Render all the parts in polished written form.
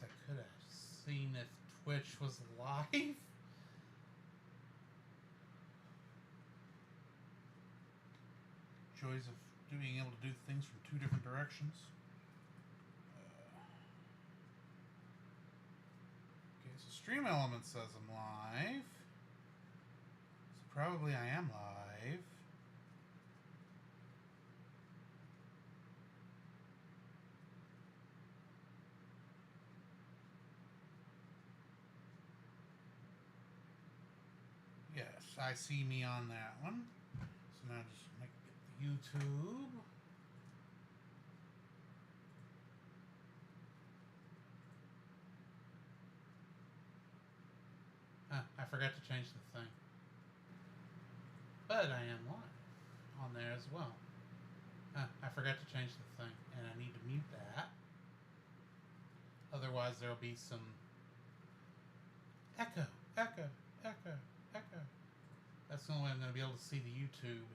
guess I could have seen if Twitch was live. Joys of being able to do things from two different directions. Okay, so Stream Elements says I'm live. So probably I am live. Yes, I see me on that one. So now just make the YouTube. I forgot to change the thing. But I am live on there as well. I forgot to change the thing, and I need to mute that. Otherwise, there'll be some echo, echo, echo, echo. That's the only way I'm going to be able to see the YouTube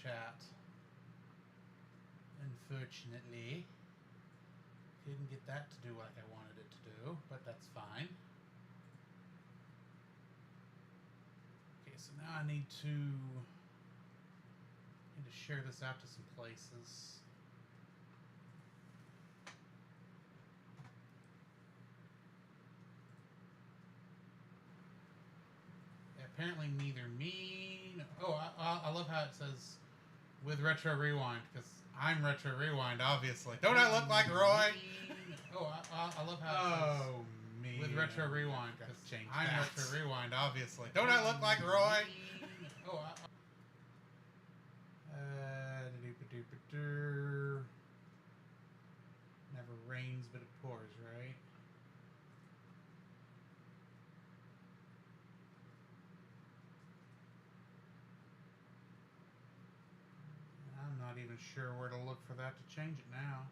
chat. Unfortunately, couldn't get that to do like I wanted it to do, but that's fine. Okay, so now I need to share this out to some places. Apparently neither me... Oh, I love how it says with Retro Rewind, because I'm Retro Rewind, obviously. Don't I look like Roy? I love how it says with Retro Rewind, because I'm Retro Rewind, obviously. Don't I look like Roy? Never rains, but it pours, right? I'm not even sure where to look for that to change it now.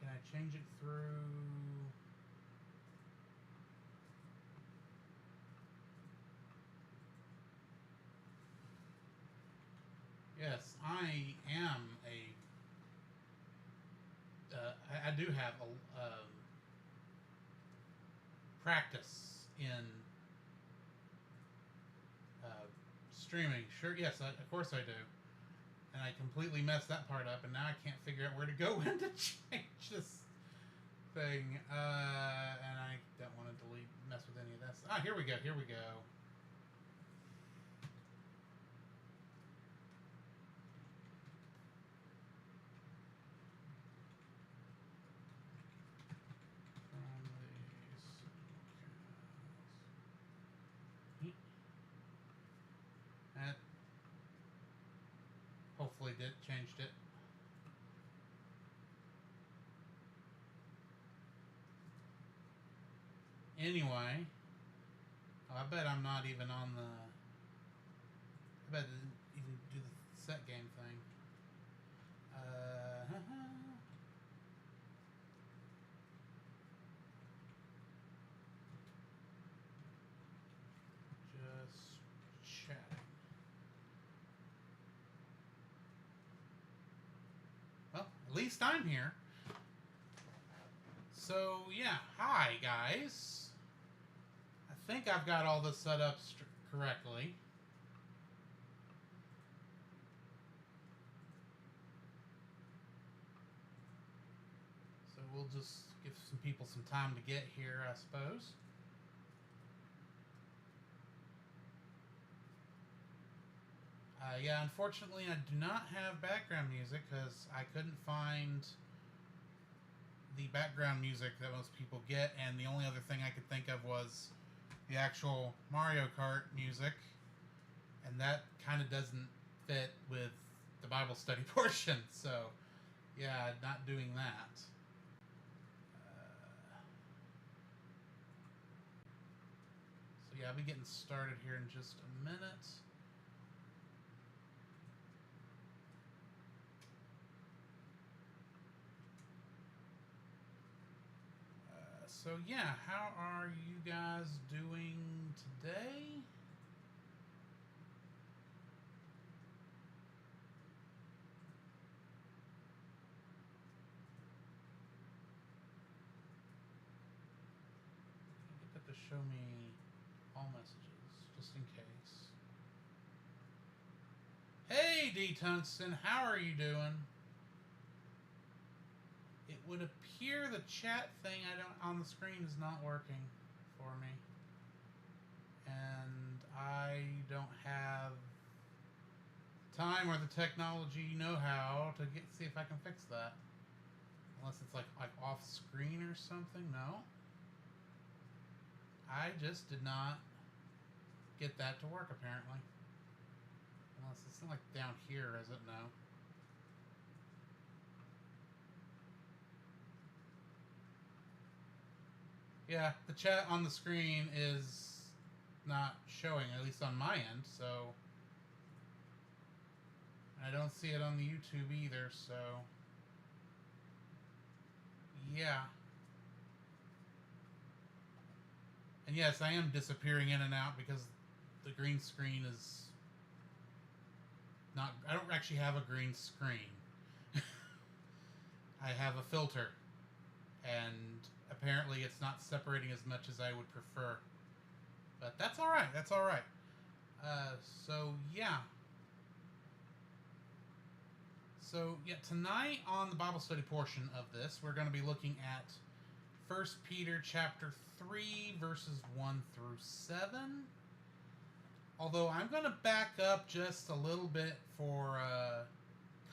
Can I change it through... Yes, I am a... I do have a practice in streaming. Sure, yes, of course I do. And I completely messed that part up, and now I can't figure out where to go when to change this thing. And I don't want to mess with any of this. Ah, here we go, here we go. That hopefully changed it. Anyway, I bet I'm not even on the... I bet I didn't even do the set game thing. Just chatting. Well, at least I'm here. So, yeah. Hi, guys. I think I've got all this set up correctly. So we'll just give some people some time to get here, I suppose. Yeah, unfortunately, I do not have background music because I couldn't find the background music that most people get, and the only other thing I could think of was the actual Mario Kart music, and that kind of doesn't fit with the Bible study portion, so yeah, not doing that. So yeah, I'll be getting started here in just a minute. So yeah, how are you guys doing today? Get that to show me all messages, just in case. Hey, D Tungsten, how are you doing? It would appear the chat thing I don't on the screen is not working for me, and I don't have time or the technology know-how to see if I can fix that. Unless it's like off screen or something. No, I just did not get that to work apparently. Unless it's not like down here, is it? No. Yeah, the chat on the screen is not showing, at least on my end, so I don't see it on the YouTube either, so yeah. And yes, I am disappearing in and out because the green screen is not... I don't actually have a green screen. I have a filter, and apparently it's not separating as much as I would prefer. But that's alright, that's alright. So, yeah. So, yeah, tonight on the Bible study portion of this, we're going to be looking at 1 Peter chapter 3, verses 1 through 7. Although I'm going to back up just a little bit for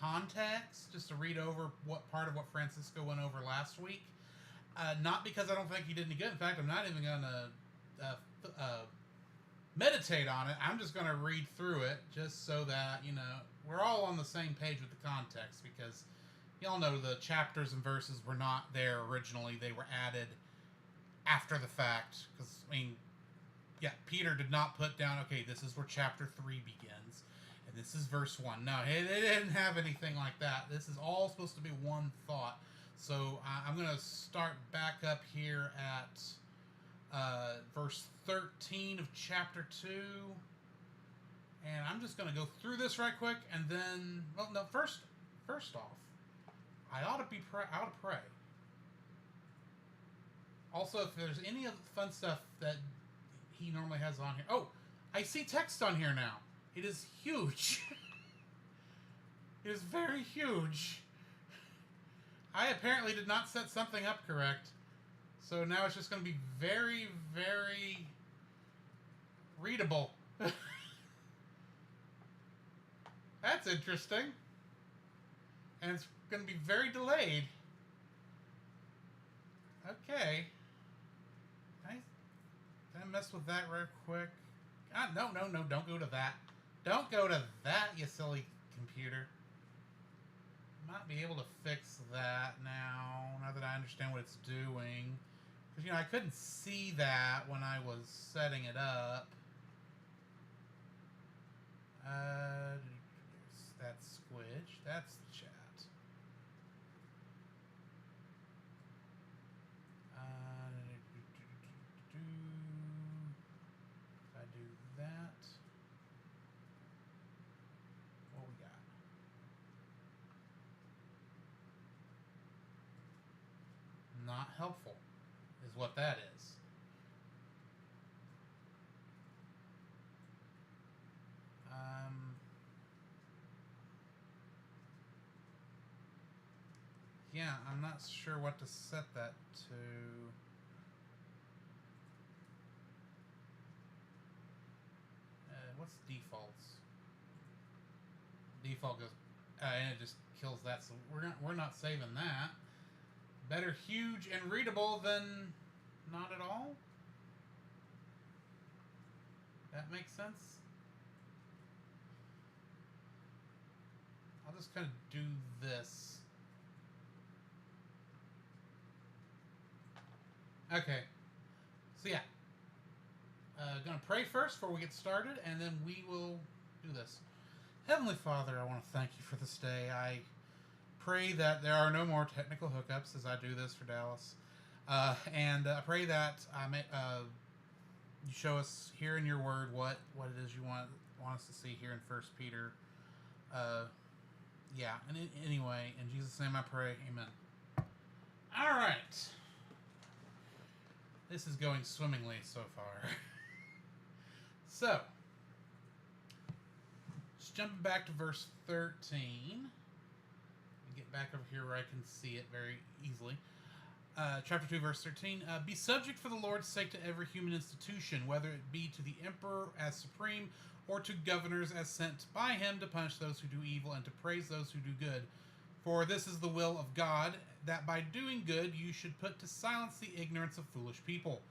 context, just to read over what part of what Francisco went over last week. Not because I don't think he did any good. In fact, I'm not even going to meditate on it. I'm just going to read through it just so that, you know, we're all on the same page with the context, because y'all know the chapters and verses were not there originally. They were added after the fact. Because, I mean, yeah, Peter did not put down, okay, this is where chapter 3 begins, and this is verse 1. No, it didn't have anything like that. This is all supposed to be one thought. So I'm going to start back up here at verse 13 of chapter 2. And I'm just going to go through this right quick, and then, well, no, first off, I ought to pray. Also, if there's any of the fun stuff that he normally has on here. Oh, I see text on here now. It is huge. It is very huge. I apparently did not set something up correct. So now it's just going to be very, very readable. That's interesting. And it's going to be very delayed. Okay. Can I mess with that real quick? No, don't go to that. Don't go to that, you silly computer. Might be able to fix that now that I understand what it's doing. Because, you know, I couldn't see that when I was setting it up. That's Squidge. That's the chat. If I do that, what we got? Not helpful is what that is. Yeah, I'm not sure what to set that to. What's defaults? Default goes, and it just kills that. So we're not saving that. Better huge and readable than not at all. That makes sense. I'll just kind of do this. Okay. So yeah. Gonna pray first before we get started, and then we will do this. Heavenly Father, I want to thank you for this day. I pray that there are no more technical hookups as I do this for Dallas. And I pray that you show us here in your word what it is you want us to see here in First Peter. Yeah. And anyway, in Jesus' name I pray. Amen. All right. This is going swimmingly so far. So, just jumping back to verse 13. Get back over here where I can see it very easily. Chapter 2, verse 13. Be subject for the Lord's sake to every human institution, whether it be to the emperor as supreme, or to governors as sent by him to punish those who do evil and to praise those who do good. For this is the will of God, that by doing good you should put to silence the ignorance of foolish people.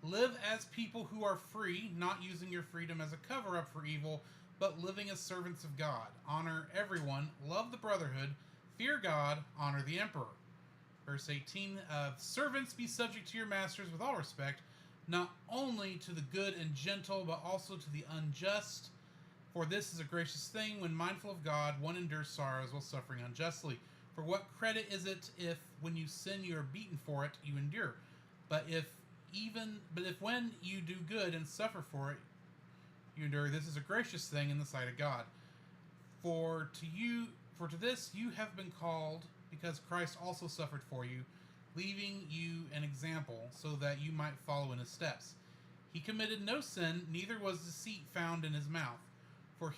Live as people who are free, not using your freedom as a cover-up for evil, but living as servants of God. Honor everyone, love the brotherhood, fear God, honor the emperor. Verse 18, servants, be subject to your masters with all respect, not only to the good and gentle, but also to the unjust. For this is a gracious thing, when mindful of God, one endures sorrows while suffering unjustly. For what credit is it if, when you sin, you are beaten for it, you endure? But if when you do good and suffer for it, you endure, this is a gracious thing in the sight of God. For to this you have been called, because Christ also suffered for you, leaving you an example, so that you might follow in his steps. He committed no sin, neither was deceit found in his mouth. For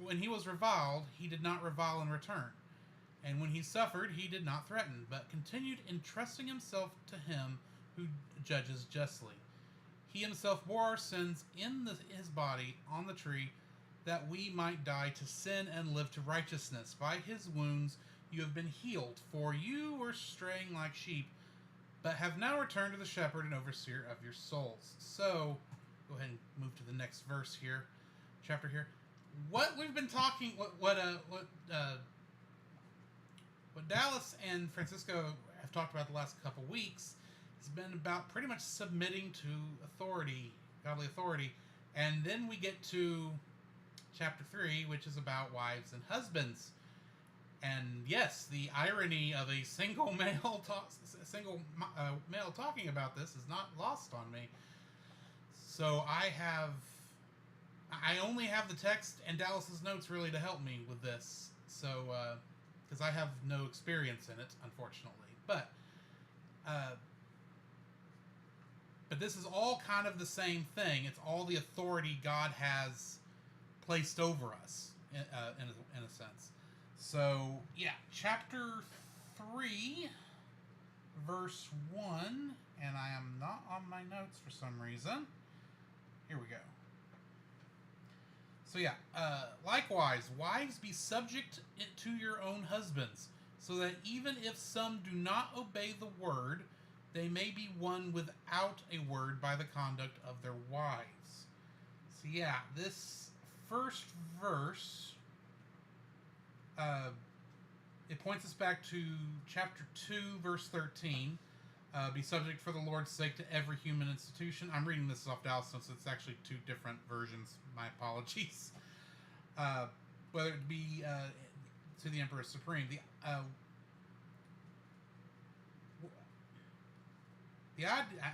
when he was reviled, he did not revile in return. And when he suffered, he did not threaten, but continued entrusting himself to him who judges justly. He himself bore our sins in his body on the tree, that we might die to sin and live to righteousness. By his wounds you have been healed, for you were straying like sheep, but have now returned to the shepherd and overseer of your souls. So, go ahead and move to the next verse here, chapter here. What we've been talking, what Dallas and Francisco have talked about the last couple weeks has been about pretty much submitting to authority, godly authority, and then we get to chapter 3, which is about wives and husbands. And yes, the irony of a single male talking about this is not lost on me. So I only have the text and Dallas's notes really to help me with this. So because I have no experience in it, unfortunately. But this is all kind of the same thing. It's all the authority God has placed over us, in a sense. So, yeah, chapter 3, verse 1, and I am not on my notes for some reason. Here we go. So, yeah, likewise, wives, be subject to your own husbands, so that even if some do not obey the word, they may be won without a word by the conduct of their wives. So, yeah, this first verse, it points us back to chapter 2, verse 13. Be subject for the Lord's sake to every human institution. I'm reading this off Dallas, since it's actually two different versions. My apologies. Whether it be to the Emperor Supreme. I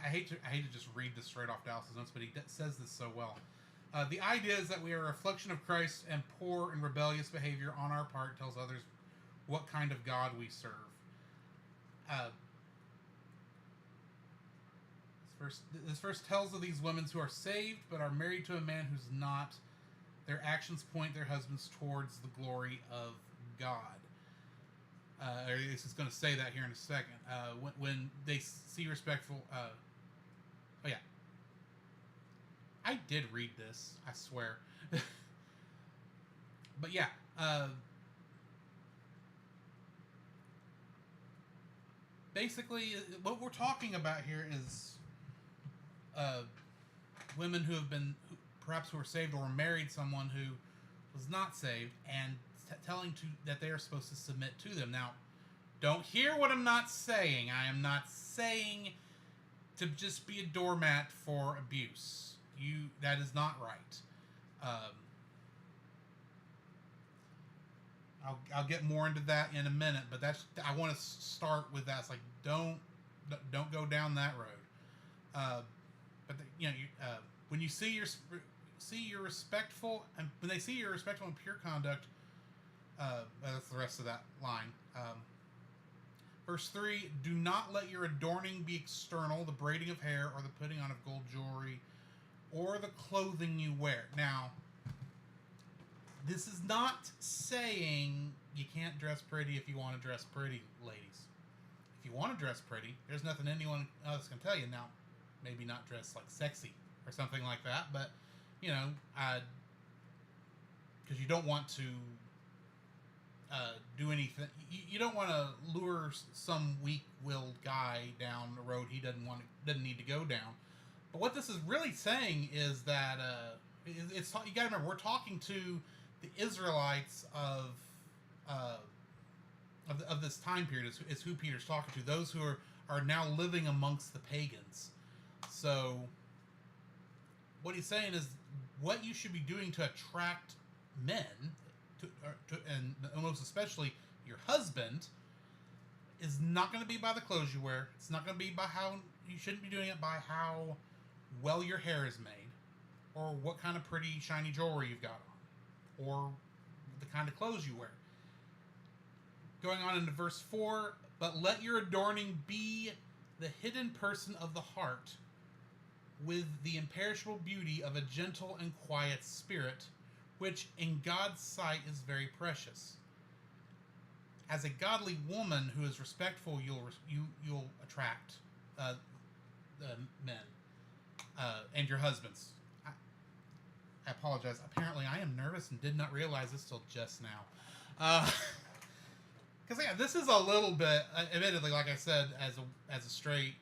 hate to just read this straight off Dallas's notes, but he says this so well. The idea is that we are a reflection of Christ, and poor and rebellious behavior on our part tells others what kind of God we serve. This verse tells of these women who are saved but are married to a man who's not. Their actions point their husbands towards the glory of God. It's just going to say that here in a second. When they see respectful... oh, yeah. I did read this, I swear. But yeah, basically, what we're talking about here is women who have been, perhaps who are saved or married someone who was not saved, and telling that they are supposed to submit to them. Now, don't hear what I'm not saying. I am not saying to just be a doormat for abuse. That is not right. I'll get more into that in a minute, but I want to start with that. It's like, don't Don't go down that road. But when you see your respectful, and when they see your respectful and pure conduct, that's the rest of that line. Verse 3, do not let your adorning be external, the braiding of hair, or the putting on of gold jewelry, or the clothing you wear. Now, this is not saying you can't dress pretty if you want to dress pretty, ladies. If you want to dress pretty, there's nothing anyone else can tell you. Now, maybe not dress like sexy or something like that, but, because you don't want to do anything. You don't want to lure some weak-willed guy down the road he doesn't need to go down. But what this is really saying is that it's you got to remember, we're talking to the Israelites of this time period. Is who Peter's talking to. Those who are now living amongst the pagans. So what he's saying is what you should be doing to attract men, and most especially your husband, is not going to be by the clothes you wear. It's not going to be by how you shouldn't be doing it by how well your hair is made, or what kind of pretty shiny jewelry you've got on, or the kind of clothes you wear. Going on into verse 4, but let your adorning be the hidden person of the heart, with the imperishable beauty of a gentle and quiet spirit, which in God's sight is very precious. As a godly woman who is respectful, you'll attract the men and your husbands. I apologize. Apparently, I am nervous and did not realize this till just now. Because this is a little bit, admittedly, like I said, as a straight.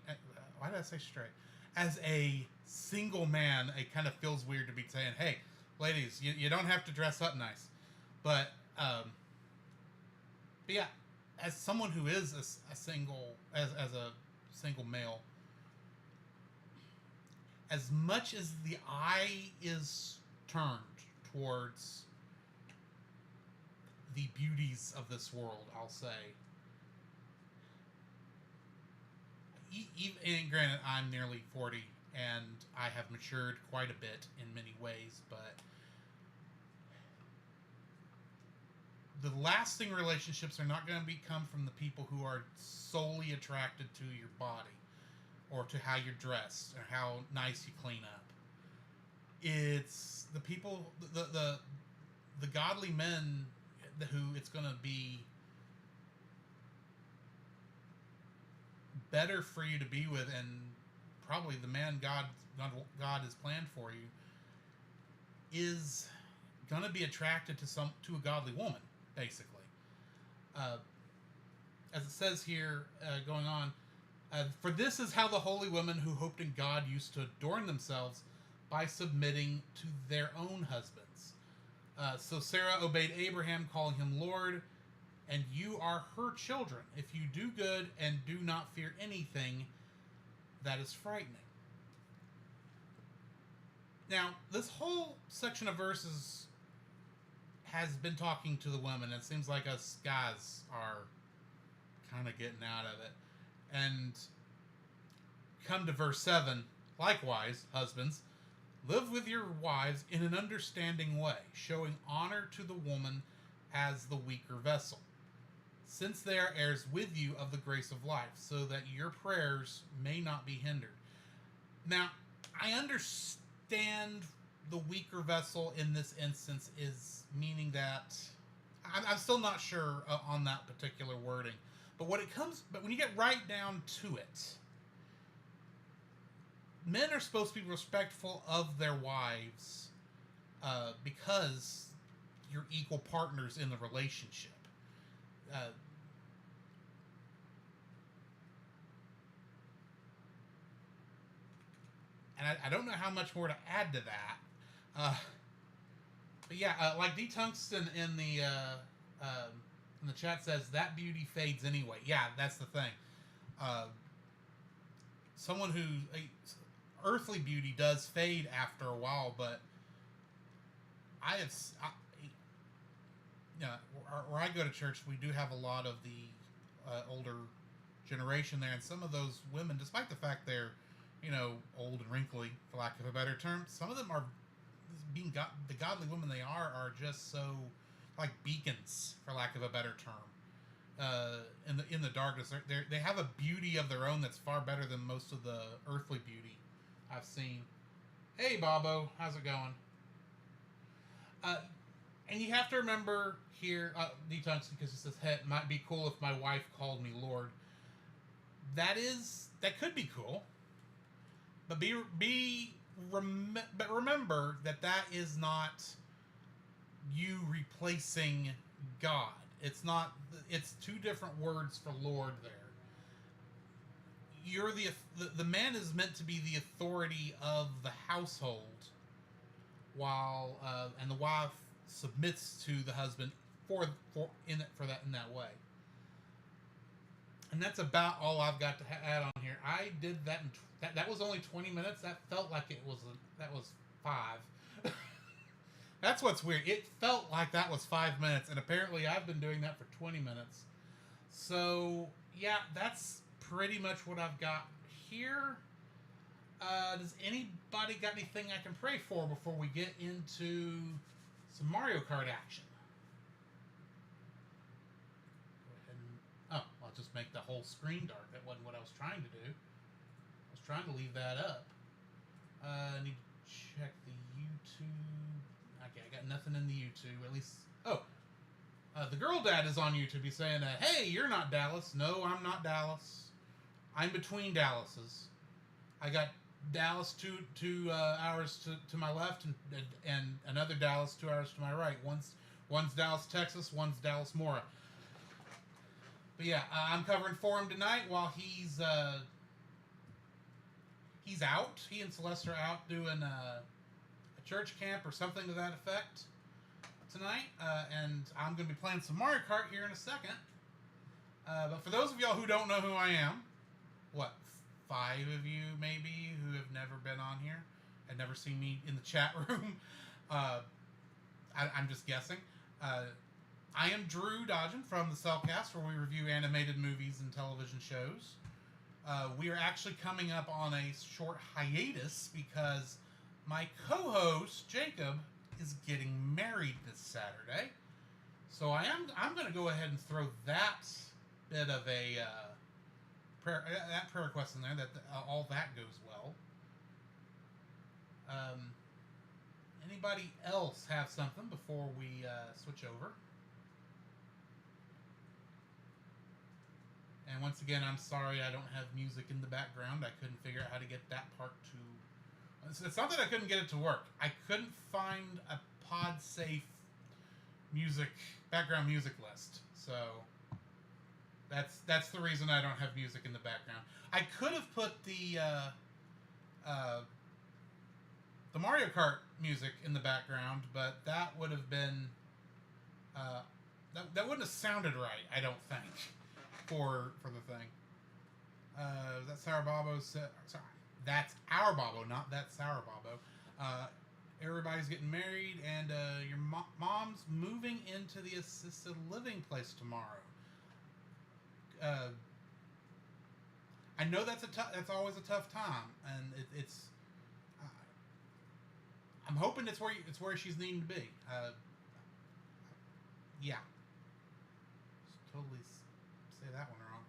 Why did I say straight? As a single man, it kind of feels weird to be saying, "Hey, ladies, you don't have to dress up nice," but yeah, as someone who is a single male, as much as the eye is turned towards the beauties of this world, I'll say. And granted, I'm nearly 40, and I have matured quite a bit in many ways, but the lasting relationships are not going to come from the people who are solely attracted to your body, or to how you're dressed, or how nice you clean up. It's the people, the godly men who it's going to be better for you to be with, and probably the man God has planned for you is going to be attracted to a godly woman, basically. As it says here, going on, for this is how the holy women who hoped in God used to adorn themselves, by submitting to their own husbands. So Sarah obeyed Abraham, calling him Lord, and you are her children, if you do good and do not fear anything that is frightening. Now, this whole section of verses has been talking to the women. It seems like us guys are kind of getting out of it. And come to verse 7, likewise, husbands, live with your wives in an understanding way, showing honor to the woman as the weaker vessel, since they are heirs with you of the grace of life, so that your prayers may not be hindered. Now, I understand the weaker vessel in this instance is meaning that I'm still not sure on that particular wording, but when you get right down to it, men are supposed to be respectful of their wives because you're equal partners in the relationship. And I don't know how much more to add to that. But yeah, like D. Tungsten in the chat says, that beauty fades anyway. Yeah, that's the thing. Someone who... earthly beauty does fade after a while, but where I go to church, we do have a lot of the older generation there, and some of those women, despite the fact they're, old and wrinkly, for lack of a better term, some of them are the godly women they are just so like beacons, for lack of a better term. In the darkness, they have a beauty of their own that's far better than most of the earthly beauty I've seen. Hey, Bobo, how's it going? And you have to remember here, Detox, because it says, hey, it might be cool if my wife called me Lord. That could be cool. But but remember that is not you replacing God. It's two different words for Lord there. You're the man is meant to be the authority of the household, while and the wife submits to the husband in that way. And that's about all I've got to add on here. I did that that was only 20 minutes. That felt like that was 5. That's what's weird. It felt like that was 5 minutes, and apparently I've been doing that for 20 minutes. So yeah, that's pretty much what I've got here. Does anybody got anything I can pray for before we get into some Mario Kart action? I'll just make the whole screen dark. That wasn't what I was trying to do. I was trying to leave that up. I need to check the YouTube. Okay, I got nothing in the YouTube. At least, the girl dad is on YouTube. He's saying, "Hey, you're not Dallas." No, I'm not Dallas. I'm between Dallases. I got Dallas two hours to my left, and another Dallas 2 hours to my right. One's Dallas, Texas. One's Dallas, Mora. But yeah, I'm covering for him tonight while he's out. He and Celeste are out doing a church camp or something to that effect tonight, and I'm going to be playing some Mario Kart here in a second. But for those of y'all who don't know who I am, 5 of you maybe who have never been on here and never seen me in the chat room, I'm just guessing. I am Drew Dodgen from the Cellcast, where we review animated movies and television shows. We are actually coming up on a short hiatus because my co-host Jacob is getting married this Saturday. So I'm going to go ahead and throw that bit of a prayer request in there, that all that goes well. Anybody else have something before we switch over? And once again, I'm sorry I don't have music in the background. I couldn't figure out how to get that part to... It's not that I couldn't get it to work. I couldn't find a pod-safe background music list. So that's the reason I don't have music in the background. I could have put the Mario Kart music in the background, but that would have been... that wouldn't have sounded right, I don't think. For the thing. That's Sour Bobo said. Sorry, that's our Bobo, not that Sour Bobo. Everybody's getting married, and your mom's moving into the assisted living place tomorrow. I know that's always a tough time, and it's. I'm hoping it's where she's needing to be. Yeah. Totally. Say that one wrong.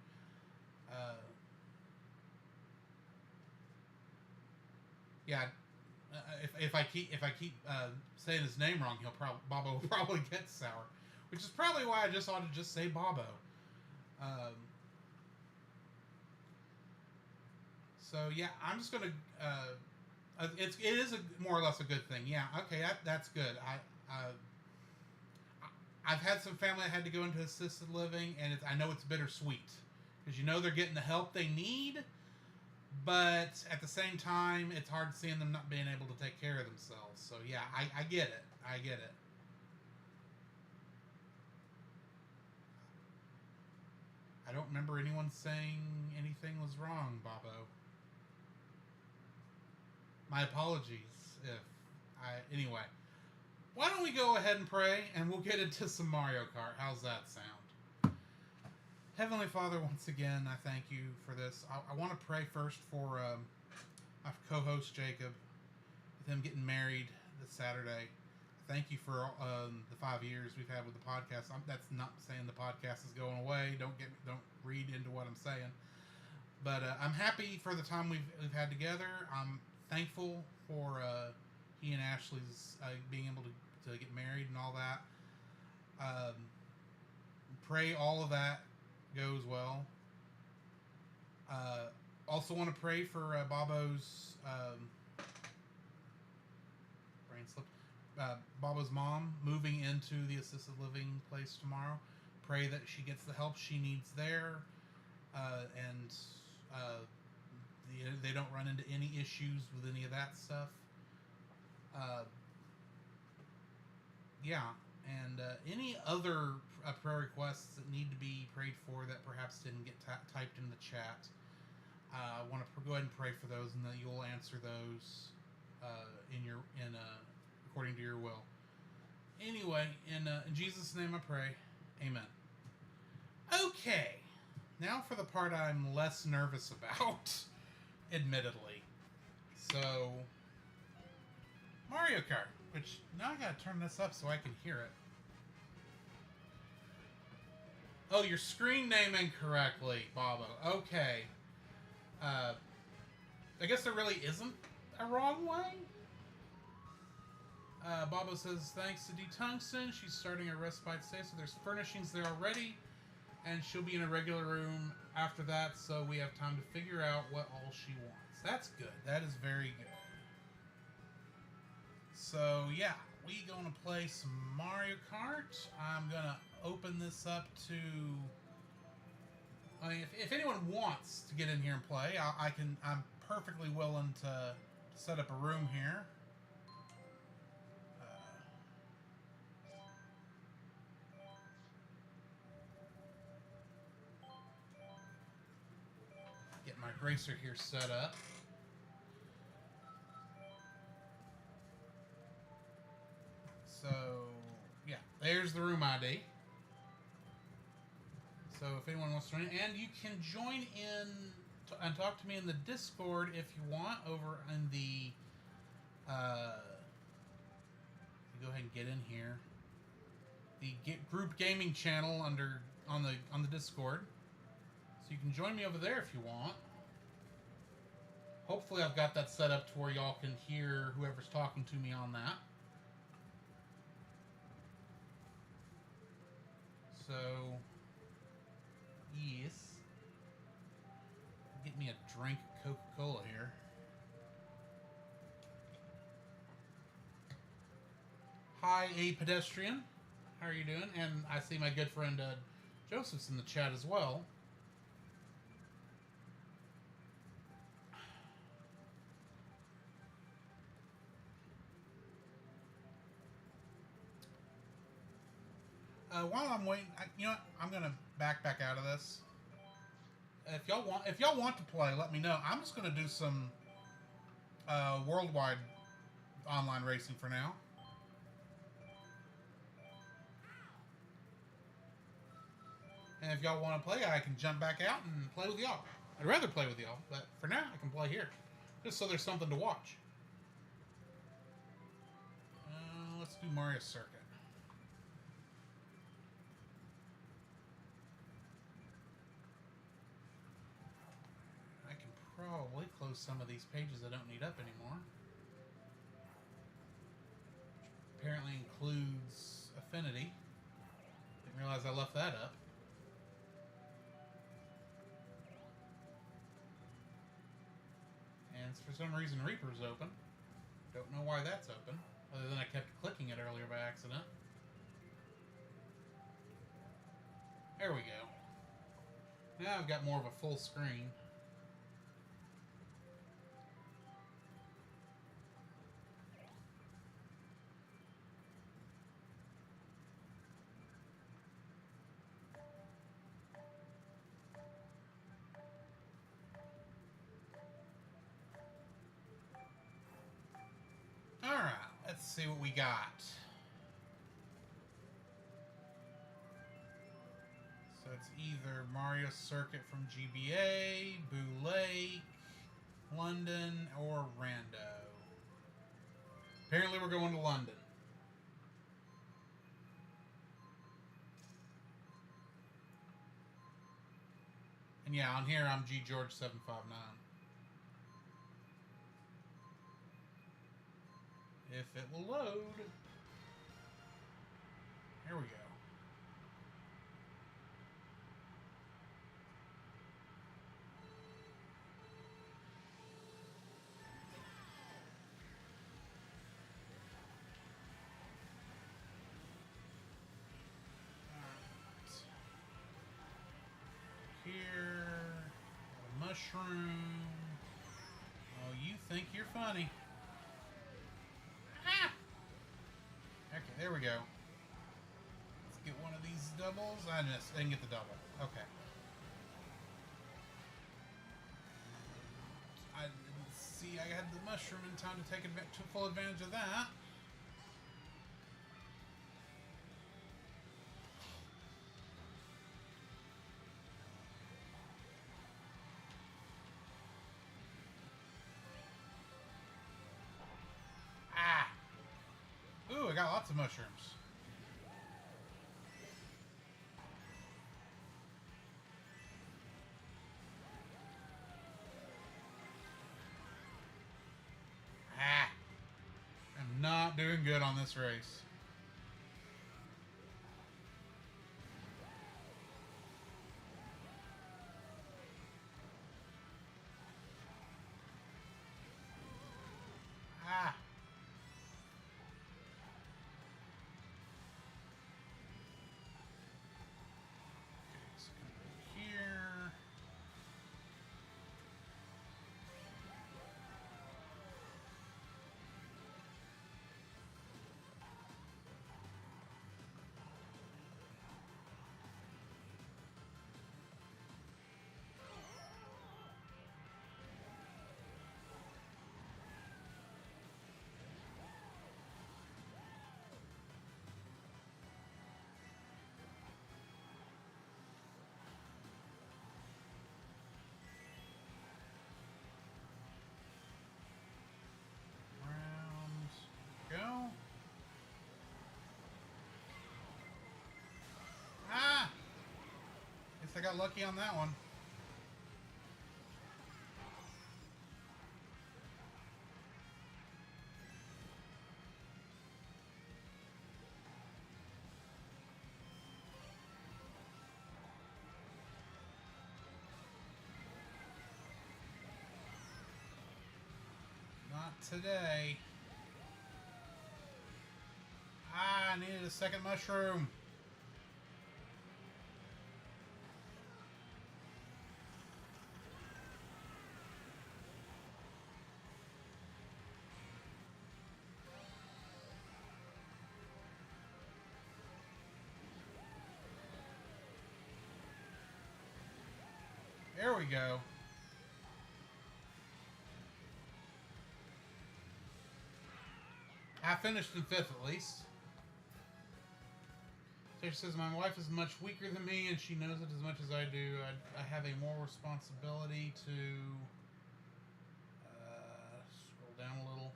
Yeah. If I keep saying his name wrong, Bobo will probably get sour, which is probably why I just ought to just say Bobo. So yeah, I'm just gonna. It is more or less a good thing. Yeah. Okay. That's good. I've had some family that had to go into assisted living, and I know it's bittersweet because they're getting the help they need, but at the same time, it's hard seeing them not being able to take care of themselves. So yeah, I get it. I get it. I don't remember anyone saying anything was wrong, Bobo. My apologies anyway. Why don't we go ahead and pray, and we'll get into some Mario Kart. How's that sound? Heavenly Father, once again, I thank you for this. I want to pray first for my co-host Jacob, with him getting married this Saturday. Thank you for the 5 years we've had with the podcast. That's not saying the podcast is going away. Don't read into what I'm saying. But I'm happy for the time we've had together. I'm thankful for he and Ashley's being able to get married and all that. Pray all of that goes well. Also want to pray for Bobo's brain slip. Baba's mom moving into the assisted living place tomorrow. Pray that she gets the help she needs there, and they don't run into any issues with any of that stuff. Yeah, and any other prayer requests that need to be prayed for that perhaps didn't get typed in the chat. I want to go ahead and pray for those, and that you'll answer those according to your will. Anyway, in Jesus' name I pray, amen. Okay, now for the part I'm less nervous about, admittedly. So, Mario Kart, which now I gotta turn this up so I can hear it. Oh, you're screen naming correctly, Bobo. Okay. I guess there really isn't a wrong way. Bobo says, thanks to D. Tungsten, she's starting a respite stay, so there's furnishings there already, and she'll be in a regular room after that, so we have time to figure out what all she wants. That's good. That is very good. So, yeah, we gonna play some Mario Kart. I'm gonna open this up to... I mean, if anyone wants to get in here and play, I'm perfectly willing to set up a room here. Get my racer here set up. So, yeah, there's the room ID. So if anyone wants to join, and you can join in and talk to me in the Discord if you want, over in the go ahead and get in here, the group gaming channel on the Discord. So you can join me over there if you want. Hopefully I've got that set up to where y'all can hear whoever's talking to me on that. So, yes. Get me a drink of Coca-Cola here. Hi, A Pedestrian. How are you doing? And I see my good friend Joseph's in the chat as well. While I'm waiting, you know what? I'm gonna back out of this. If y'all want to play, let me know. I'm just gonna do some worldwide online racing for now. And if y'all want to play, I can jump back out and play with y'all. I'd rather play with y'all, but for now, I can play here, just so there's something to watch. Let's do Mario Circuit. Probably close some of these pages I don't need up anymore. Which apparently includes Affinity. Didn't realize I left that up. And for some reason Reaper's open. Don't know why that's open, other than I kept clicking it earlier by accident. There we go. Now I've got more of a full screen. Alright, let's see what we got. So it's either Mario Circuit from GBA, Boo Lake, London, or Rando. Apparently we're going to London. And yeah, on here I'm G George 759. If it will load. Here we go. Here, a mushroom. Oh, you think you're funny. Ah! Okay, there we go. Let's get one of these doubles. I missed. I didn't get the double. Okay. I didn't see I had the mushroom in time to take full advantage of that. Ooh, I got lots of mushrooms. I'm not doing good on this race. Go. Guess I got lucky on that one. Not today. I needed a second mushroom. There we go. I finished in 5th at least. She says, my wife is much weaker than me and she knows it as much as I do. I have a more responsibility to scroll down a little.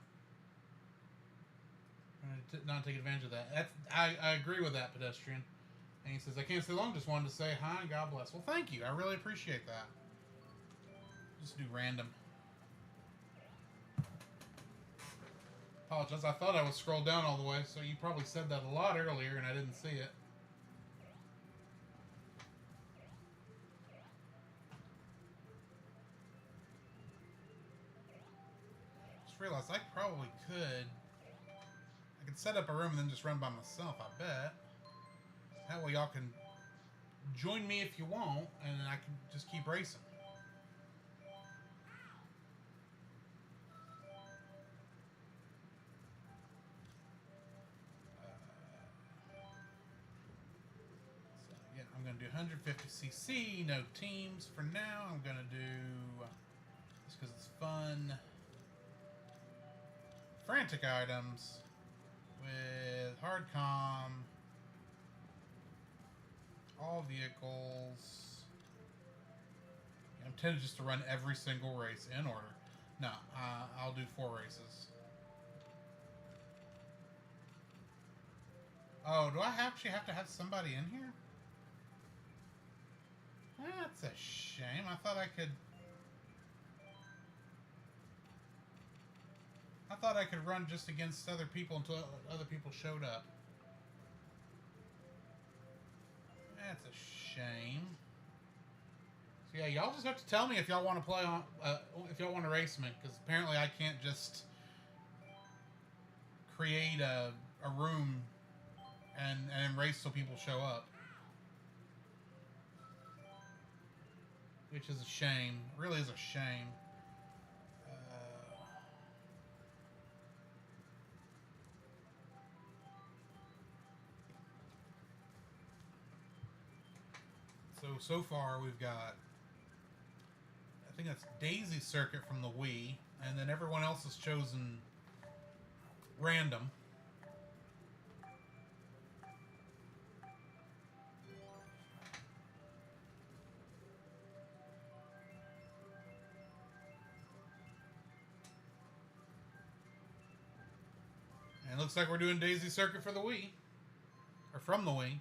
Not take advantage of that. I agree with that, pedestrian. And he says, I can't stay long, just wanted to say hi and God bless. Well, thank you. I really appreciate that. Just do random. Apologize. I thought I was scrolled down all the way, so you probably said that a lot earlier and I didn't see it. Just realized I probably could. I could set up a room and then just run by myself, I bet. That way y'all can join me if you want, and I can just keep racing. Yeah, I'm going to do 150cc, no teams for now. I'm going to do, just because it's fun, frantic items with hard comm, all all vehicles. I'm tempted just to run every single race in order. No, I'll do 4 races. Oh, do I actually have to have somebody in here? That's a shame. I thought I could... I thought I could run just against other people until other people showed up. That's a shame. So yeah, y'all just have to tell me if y'all want to play on, if y'all want to race me, because apparently I can't just create a room and race till people show up, which is a shame. It really is a shame. So far we've got, I think that's Daisy Circuit from the Wii, and then everyone else has chosen random. And it looks like we're doing Daisy Circuit for the Wii, or from the Wii.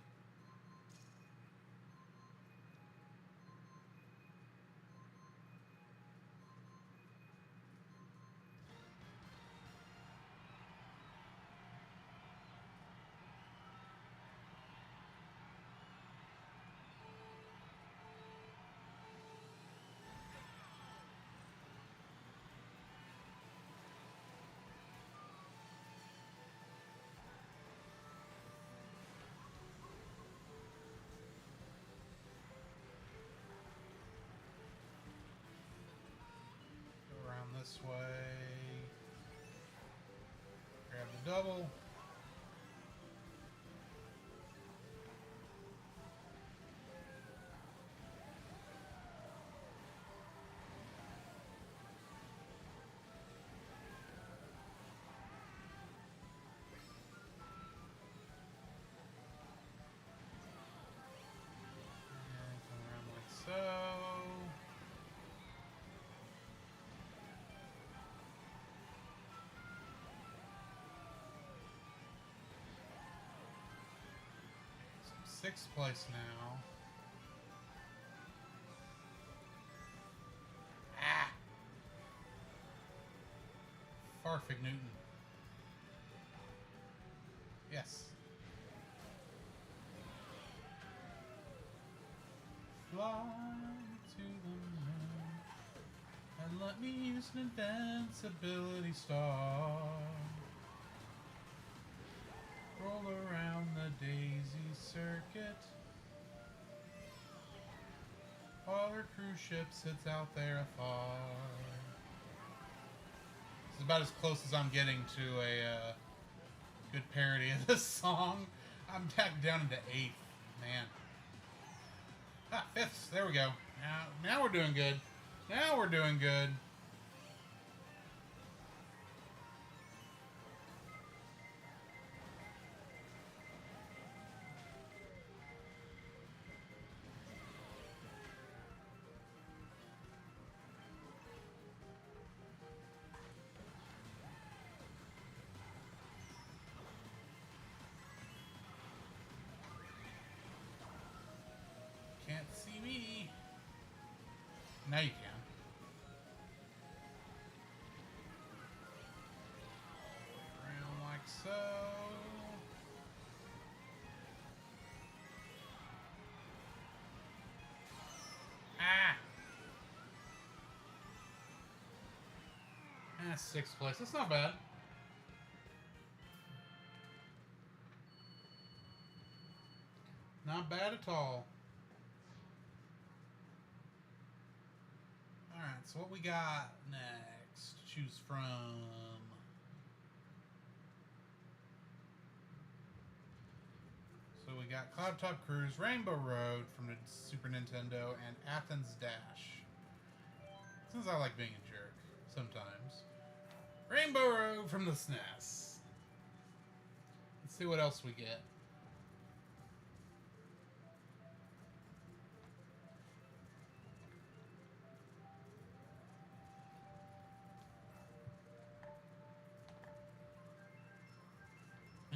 This way. Grab the double. And come around like so. Sixth place now. Ah! Farfig Newton. Yes. Fly to the moon and let me use an invincibility star. Roll around the Daisy Circuit while her cruise ship sits out there afar. This is about as close as I'm getting to a good parody of this song. I'm back down into 8th, man. 5th, there we go. Now we're doing good. Now we're doing good. Can't see me. Now you can. Around like so. Ah! That's 6th place. That's not bad. Not bad at all. Alright, so what we got next to choose from? So we got Cloud Top Cruise, Rainbow Road from the Super Nintendo, and Athens Dash. Since I like being a jerk, sometimes. Rainbow Road from the SNES. Let's see what else we get.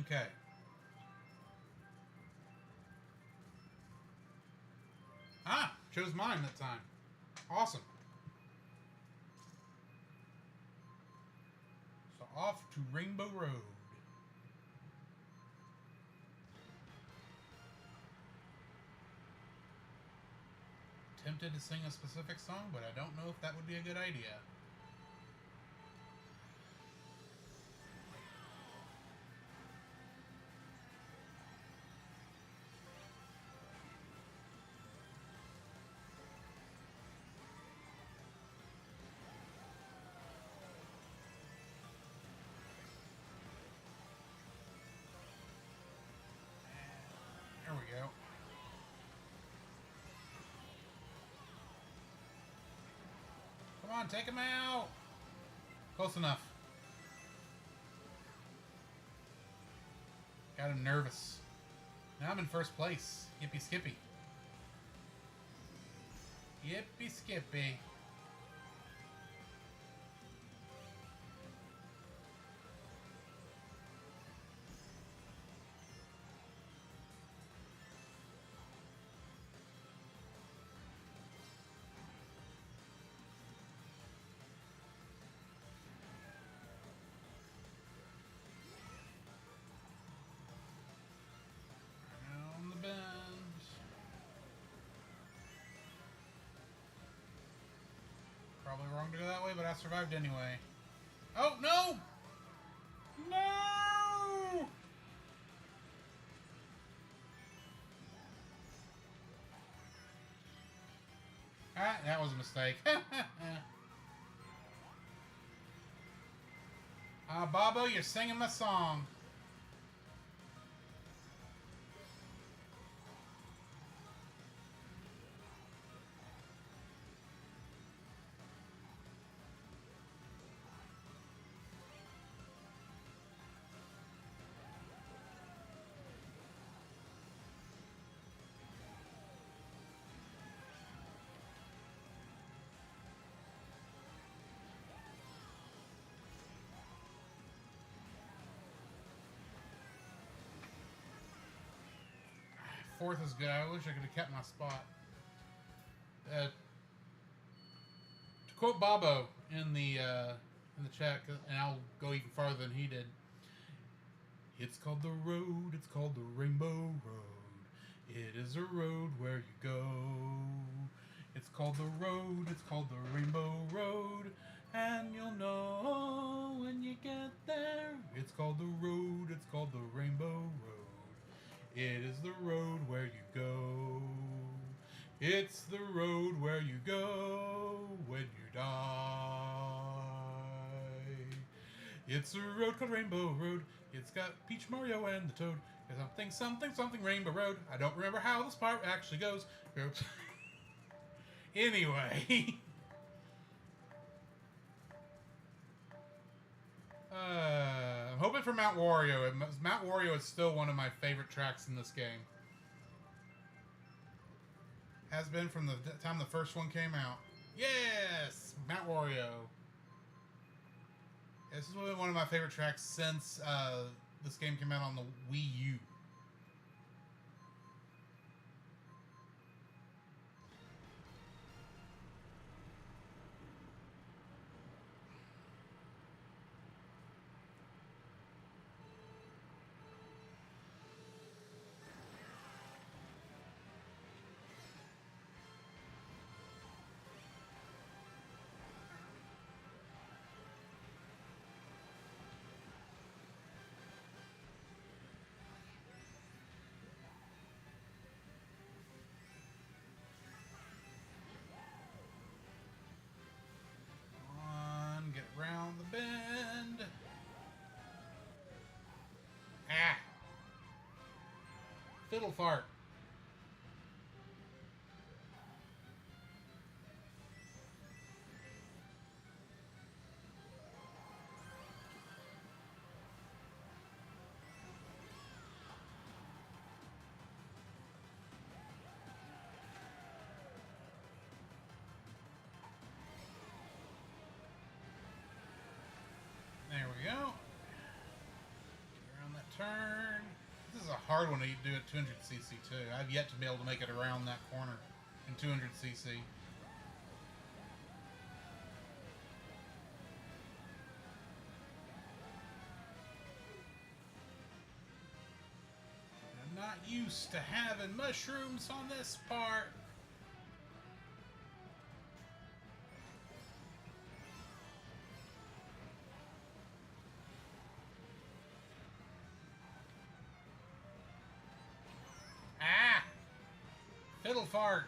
Okay. Ah, chose mine that time. Awesome. So off to Rainbow Road. Tempted to sing a specific song, but I don't know if that would be a good idea. There we go. Come on, take him out! Close enough. Got him nervous. Now I'm in first place. Yippee skippy. Yippee skippy. Down the bend. Probably wrong to go that way, but I survived anyway. Oh, no! No! Ah, that was a mistake. Bobo, you're singing my song. Fourth is good. I wish I could have kept my spot. To quote Bobo in the chat, and I'll go even farther than he did. It's called the road. It's called the Rainbow Road. It is a road where you go. It's called the road. It's called the Rainbow Road, and you'll know when you get there. It's called the road. It's called the Rainbow Road. It is the road where you go. It's the road where you go when you die. It's a road called Rainbow Road. It's got Peach, Mario, and the Toad. It's something, something, something Rainbow Road. I don't remember how this part actually goes. Anyway. I'm hoping for Mount Wario. Mount Wario is still one of my favorite tracks in this game. Has been from the time the first one came out. Yes! Mount Wario. This is one of my favorite tracks since this game came out on the Wii U. Round the bend. Ah. Fiddle fart. There we go. Get around that turn. hard one to do at 200cc too. I've yet to be able to make it around that corner in 200cc. I'm not used to having mushrooms on this part. Fiddle fart.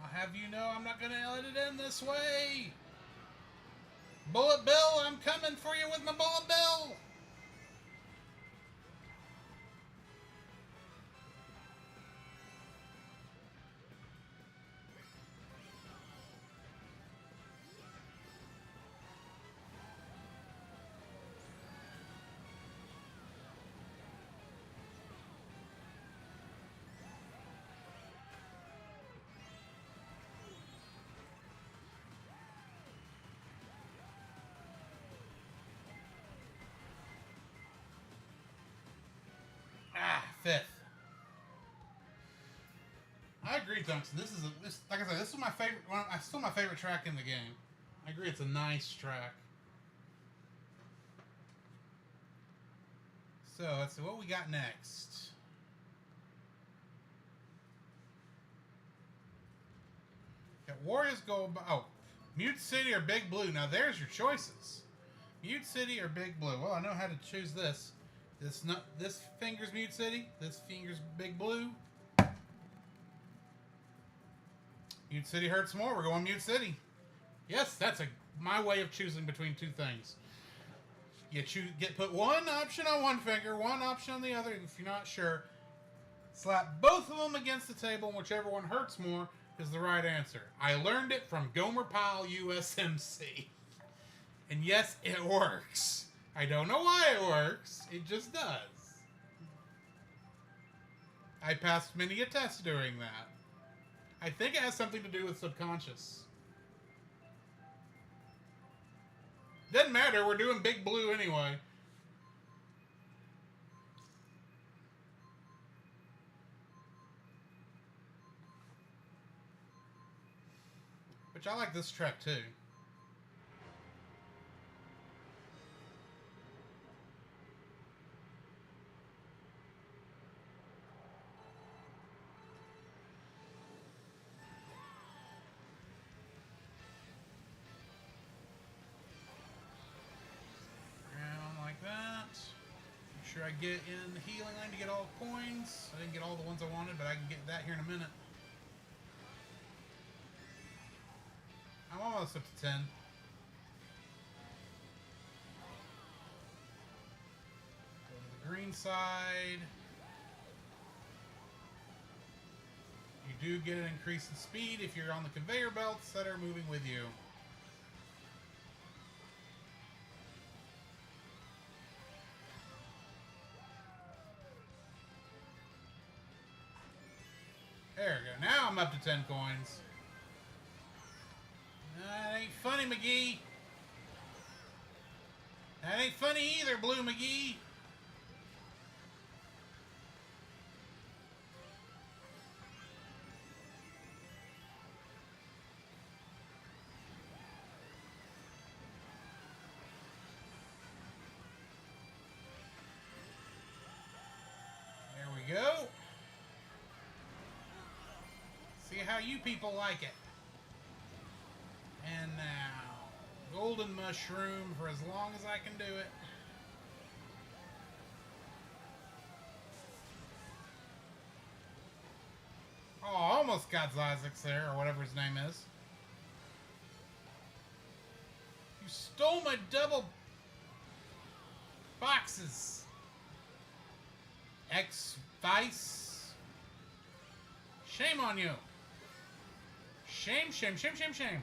I'll have you know I'm not going to let it end this way. Bullet Bill, I'm coming for you with my Bullet Bill. Fifth. I agree, Tungsten. This like I said, this is my favorite. Still my favorite track in the game. I agree, it's a nice track. So let's see what we got next. Got Warriors go. Oh, Mute City or Big Blue. Now there's your choices. Mute City or Big Blue. Well, I know how to choose this. This finger's Mute City. This finger's Big Blue. Mute City hurts more. We're going Mute City. Yes, that's my way of choosing between two things. You put one option on one finger, one option on the other. If you're not sure, slap both of them against the table, and whichever one hurts more is the right answer. I learned it from Gomer Pyle USMC. And yes, it works. I don't know why it works. It just does. I passed many a test doing that. I think it has something to do with subconscious. Doesn't matter. We're doing Big Blue anyway. Which I like this track too. Sure I get in the healing line to get all the coins. I didn't get all the ones I wanted, but I can get that here in a minute. I'm almost up to 10. Go to the green side. You do get an increase in speed if you're on the conveyor belts that are moving with you. There we go. Now I'm up to 10 coins. That ain't funny, McGee. That ain't funny either, Blue McGee. There we go. See how you people like it. And now, golden mushroom for as long as I can do it. Oh, almost got Zizix there, or whatever his name is. You stole my double boxes. X-Vice. Shame on you. Shame, shame, shame, shame, shame.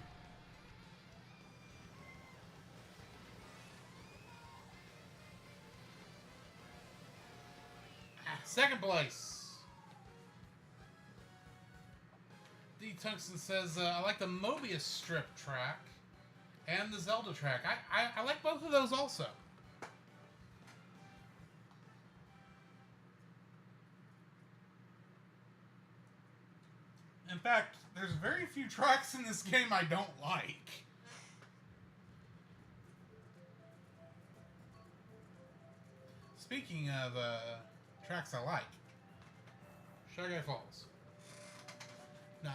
Second place. D. Tungsten says, I like the Mobius strip track and the Zelda track. I like both of those also. In fact, there's very few tracks in this game I don't like. Speaking of tracks I like, Shy Guy Falls. No,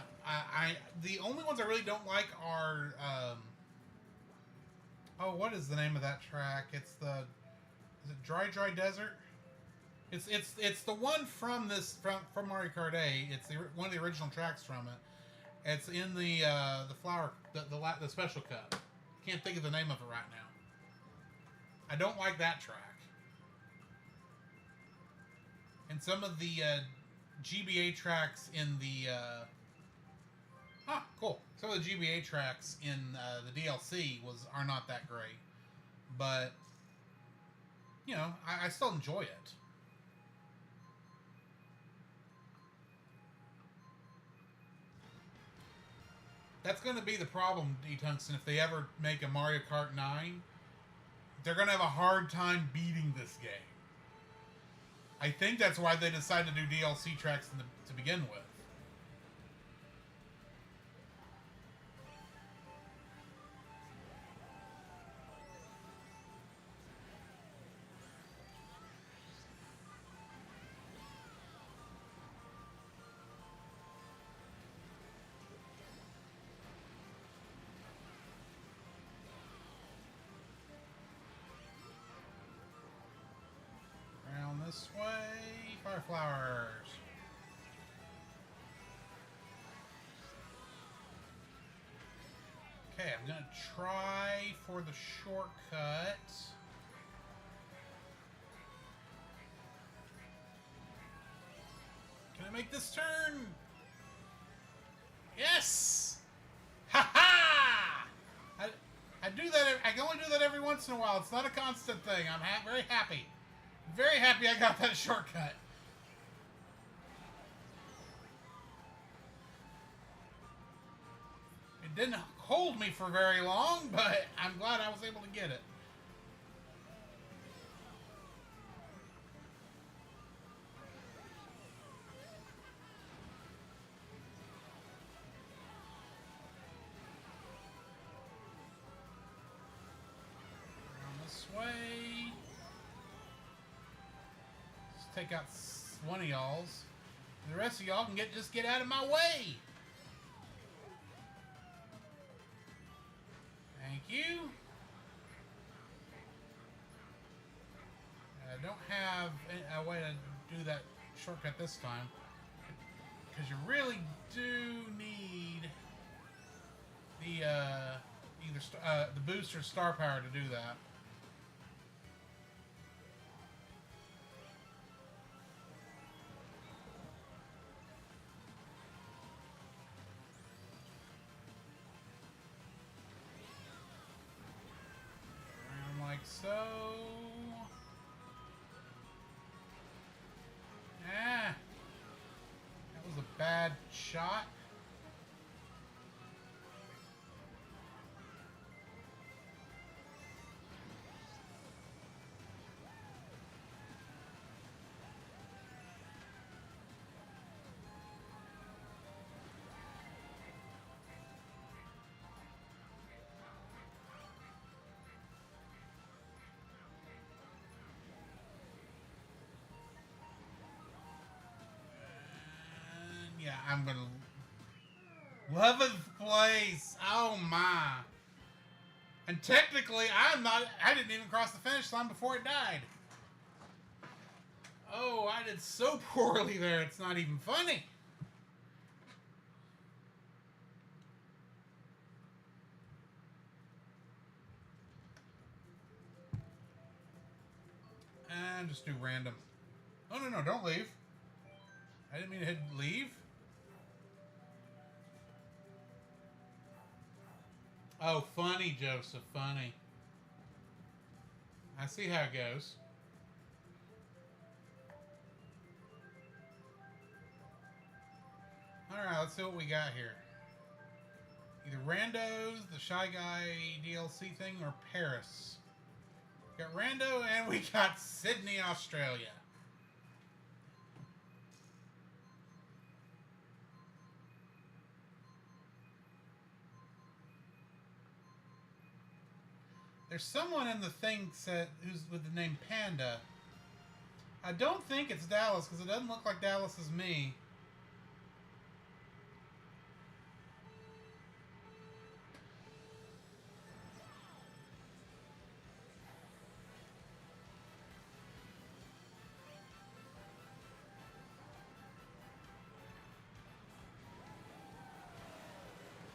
the only ones I really don't like are oh, what is the name of that track? Is it Dry Dry Desert? It's the one from from Mario Kart 8. It's one of the original tracks from it. It's in the the special cut. Can't think of the name of it right now. I don't like that track. And some of the GBA tracks in the cool. Some of the GBA tracks in the DLC are not that great, but you know I still enjoy it. That's going to be the problem, D-Tungsten, if they ever make a Mario Kart 9. They're going to have a hard time beating this game. I think that's why they decided to do DLC tracks to begin with. This way, fire flowers. Okay, I'm gonna try for the shortcut. Can I make this turn? Yes! Ha ha! I do that. I can only do that every once in a while. It's not a constant thing. I'm very happy. Very happy I got that shortcut. It didn't hold me for very long, but I'm glad I was able to get it. Around this way. Take out one of y'all's. The rest of y'all can just get out of my way. Thank you. I don't have a way to do that shortcut this time. Because you really do need the either the boost or star power to do that. Like so. Ah, that was a bad shot. Yeah, I'm gonna 11th place. Oh my! And technically, I didn't even cross the finish line before it died. Oh, I did so poorly there. It's not even funny. And just do random. Oh no! Don't leave. I didn't mean to hit leave. Oh, funny, Joseph, funny. I see how it goes. Alright, let's see what we got here. Either Randos, the Shy Guy DLC thing, or Paris. We got Rando, and we got Sydney, Australia. There's someone in the thing set who's with the name Panda. I don't think it's Dallas because it doesn't look like Dallas is me.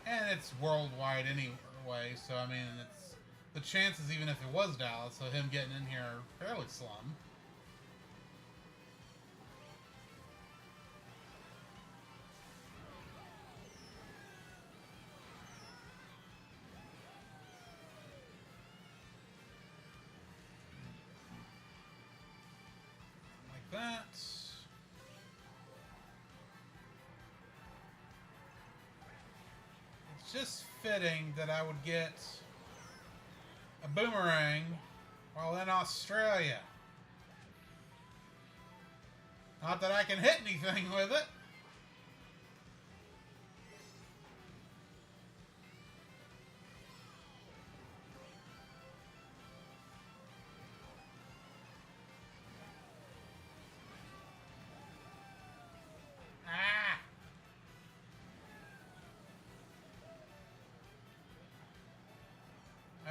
And it's worldwide anyway, so I mean, it's the chances, even if it was Dallas, of him getting in here are fairly slim. Like that. It's just fitting that I would get a boomerang while in Australia. Not that I can hit anything with it. Ah!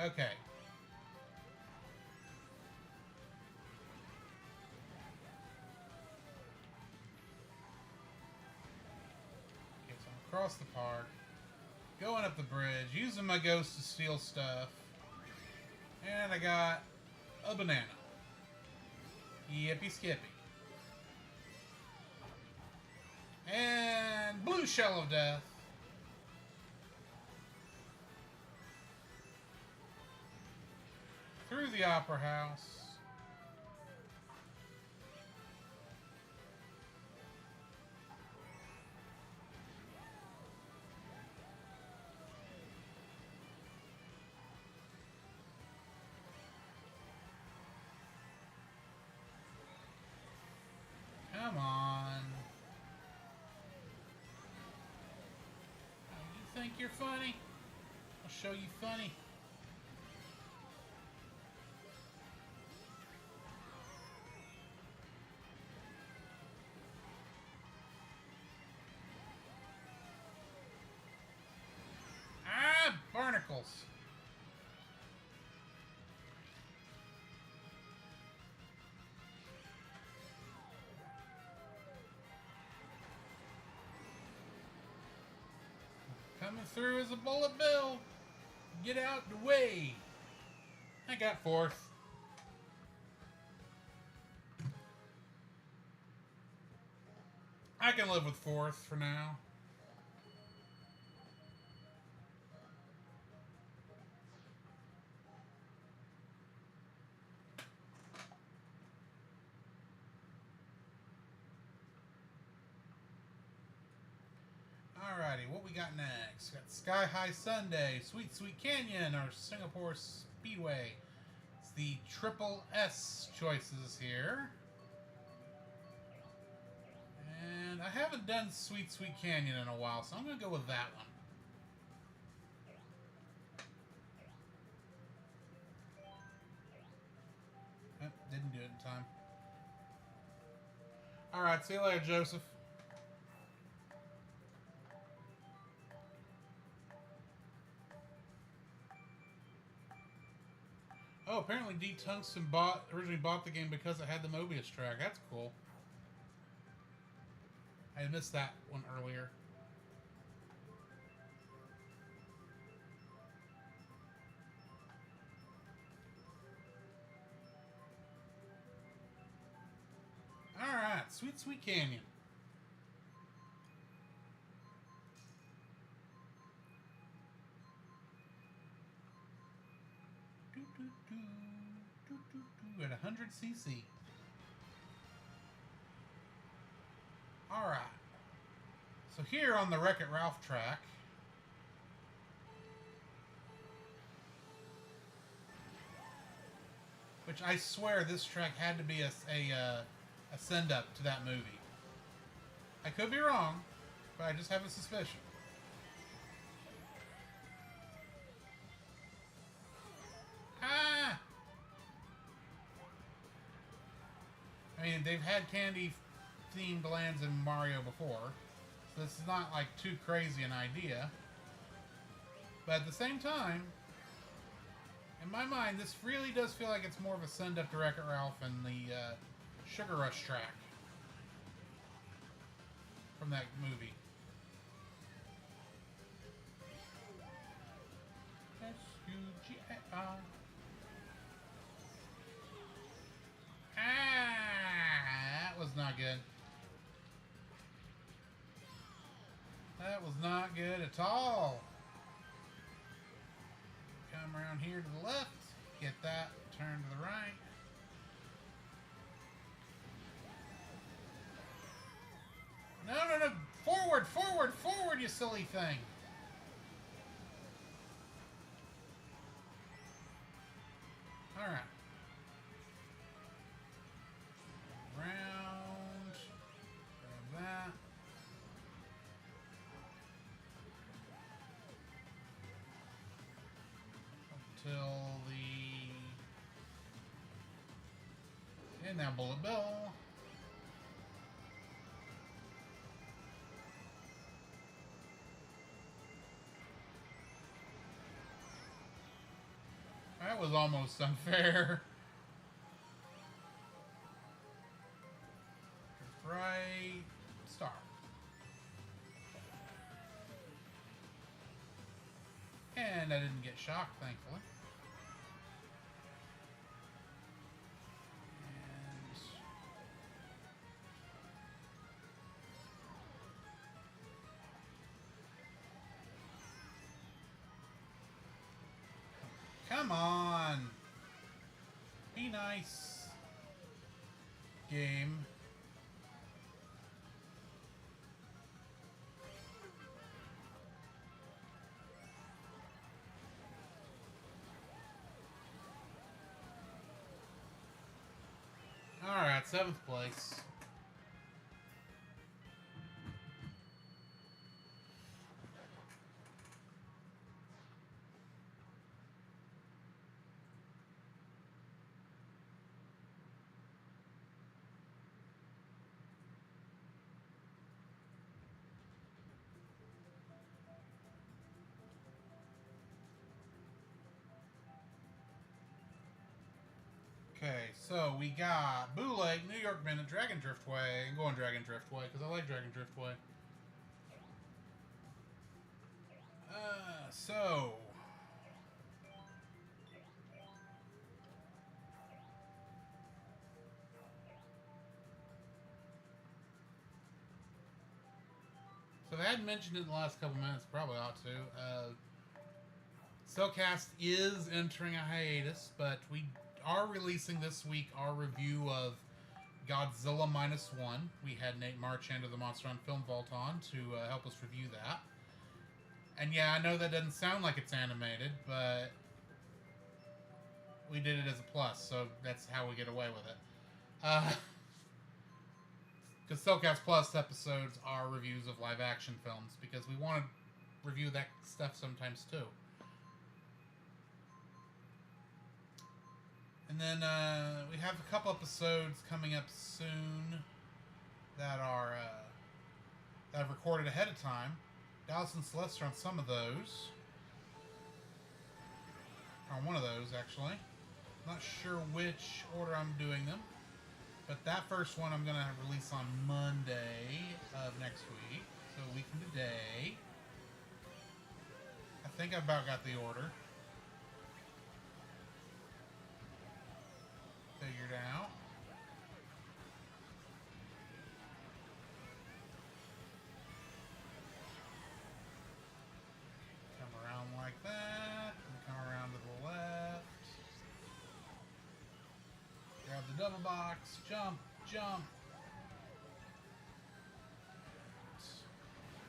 Okay. Across the park, going up the bridge, using my ghost to steal stuff, and I got a banana. Yippee skippy. And blue shell of death. Through the opera house. Come on. You think you're funny? I'll show you funny. Ah, barnacles. Coming through as a bullet bill. Get out the way. I got fourth. I can live with fourth for now. Alrighty, what we got next? Got Sky High Sunday, Sweet Sweet Canyon, or Singapore Speedway. It's the triple S choices here. And I haven't done Sweet Sweet Canyon in a while, so I'm going to go with that one. Oh, didn't do it in time. Alright, see you later, Joseph. Oh, apparently D. Tungsten originally bought the game because it had the Mobius track. That's cool. I missed that one earlier. Alright, Sweet Sweet Canyon. At 100 cc. Alright. So here on the Wreck-It Ralph track, which I swear this track had to be a send-up to that movie. I could be wrong, but I just have a suspicion. Ah! mean, they've had candy-themed lands in Mario before, so this is not like too crazy an idea. But at the same time, in my mind, this really does feel like it's more of a send-up to Wreck-It Ralph and the Sugar Rush track from that movie. S-U-G-A-R. That was not good. That was not good at all. Come around here to the left. Get that. Turn to the right. No, no, no. Forward, forward, forward, you silly thing. All right. Round. Grab that. Till the... And now Bullet Bill. That was almost unfair. Right. Start. And I didn't get shocked, thankfully. Come on. Be nice. Game. Alright, 7th place. Okay, so we got Boo Lake, New York Minute, Dragon Driftway. I'm going Dragon Driftway because I like Dragon Driftway. So they hadn't mentioned it in the last couple minutes. Probably ought to. Cellcast is entering a hiatus, but we are releasing this week our review of Godzilla Minus One. We had Nate Marchand of the Monster on Film Vault on to help us review that. And yeah, I know that doesn't sound like it's animated, but we did it as a plus, so that's how we get away with it. Because Cellcast Plus episodes are reviews of live-action films, because we want to review that stuff sometimes too. And then we have a couple episodes coming up soon that are that I've recorded ahead of time. Dallas and Celeste are on some of those. Or on one of those, actually. Not sure which order I'm doing them. But that first one I'm going to release on Monday of next week. So a week from today. I think I've about got the order figured out. Come around like that. And come around to the left. Grab the double box. Jump, jump.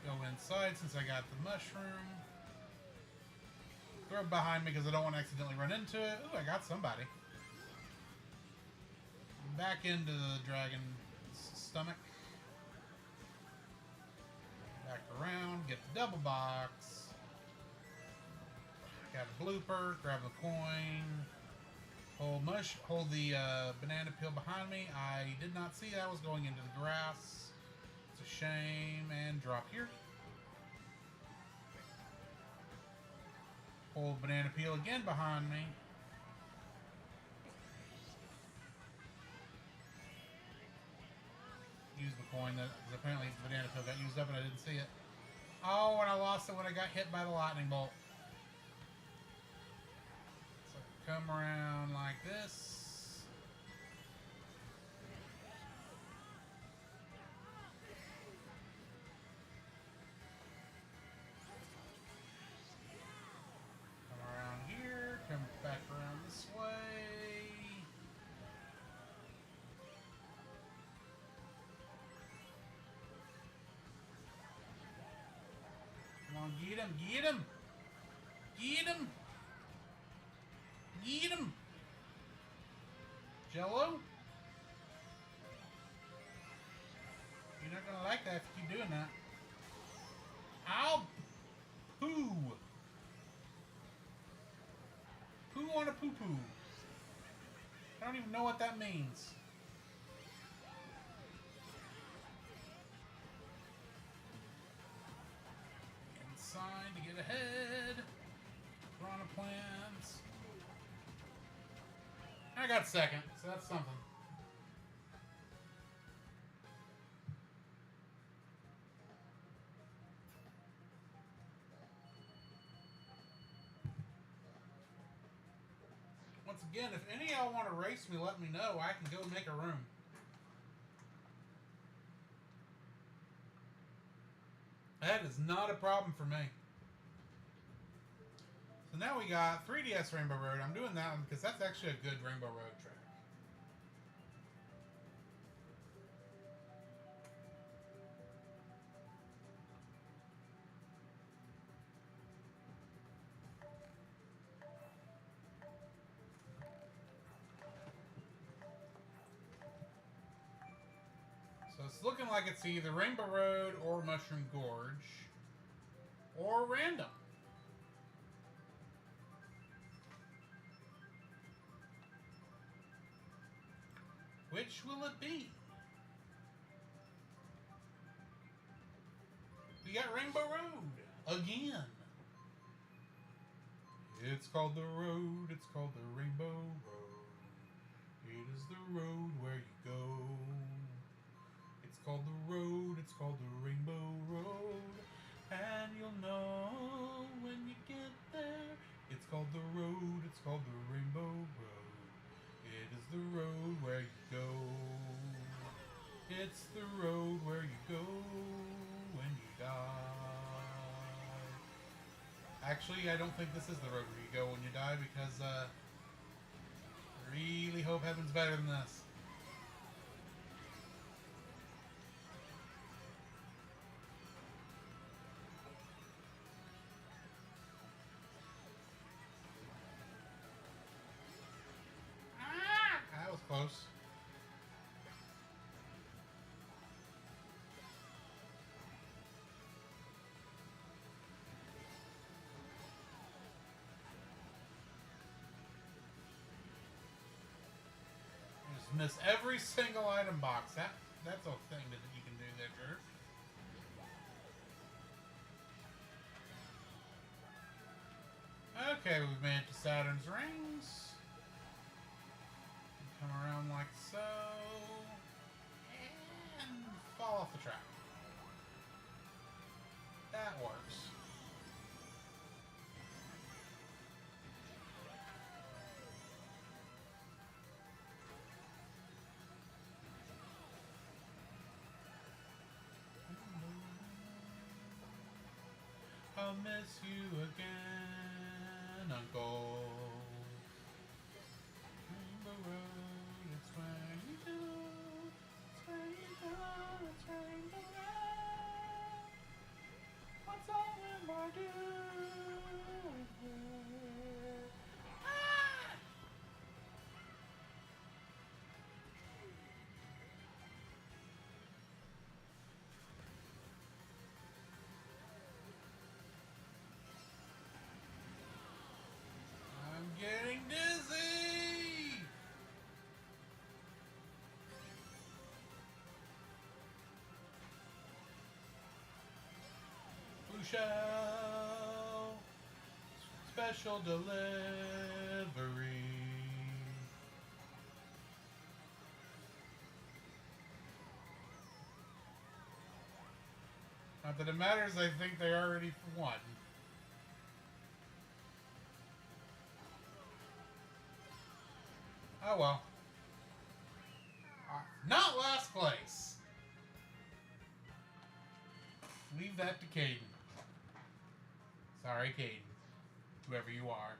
Go inside since I got the mushroom. Throw it behind me because I don't want to accidentally run into it. Ooh, I got somebody. Back into the dragon's stomach. Back around, get the double box. Got a blooper, grab a coin. Hold the banana peel behind me. I did not see that I was going into the grass. It's a shame. And drop here. Hold banana peel again behind me. Use the coin that apparently the banana peel got used up and I didn't see it. Oh, and I lost it when I got hit by the lightning bolt. So come around like this. Come around here. Come back around this way. Come on, get him, get him! Get him! Get him! Jello? You're not gonna like that if you keep doing that. Ow! Poo! Poo on a poo-poo. I don't even know what that means. Inside to get ahead. Piranha plans. I got second, so that's something. Once again, if any of y'all want to race me, let me know. I can go make a room. That is not a problem for me. So now we got 3DS Rainbow Road. I'm doing that one because that's actually a good Rainbow Road track. So it's looking like it's either Rainbow Road or Mushroom Gorge or random. Which will it be? We got Rainbow Road again. It's called the road, it's called the Rainbow Road. It is the road where you go. It's called the road, it's called the Rainbow Road. And you'll know when you get there. It's called the road, it's called the Rainbow Road. It is the road where you go. It's the road where you go when you die. Actually, I don't think this is the road where you go when you die because I really hope heaven's better than this. That was close. Just miss every single item box. That's a thing that you can do there, Drew. Okay, we've made it to Saturn's rings. Come around like so. And fall off the track. That works. I'll miss you again, Uncle. Rainbow Road, it's where you go. It's where you go, it's Rainbow Road. What's all am I doing here? Ah! I'm getting dizzy! shell. Special delivery. Not that it matters, I think they already won. Oh well. Not last place. Leave that to Caden. Sorry, Caden. Whoever you are.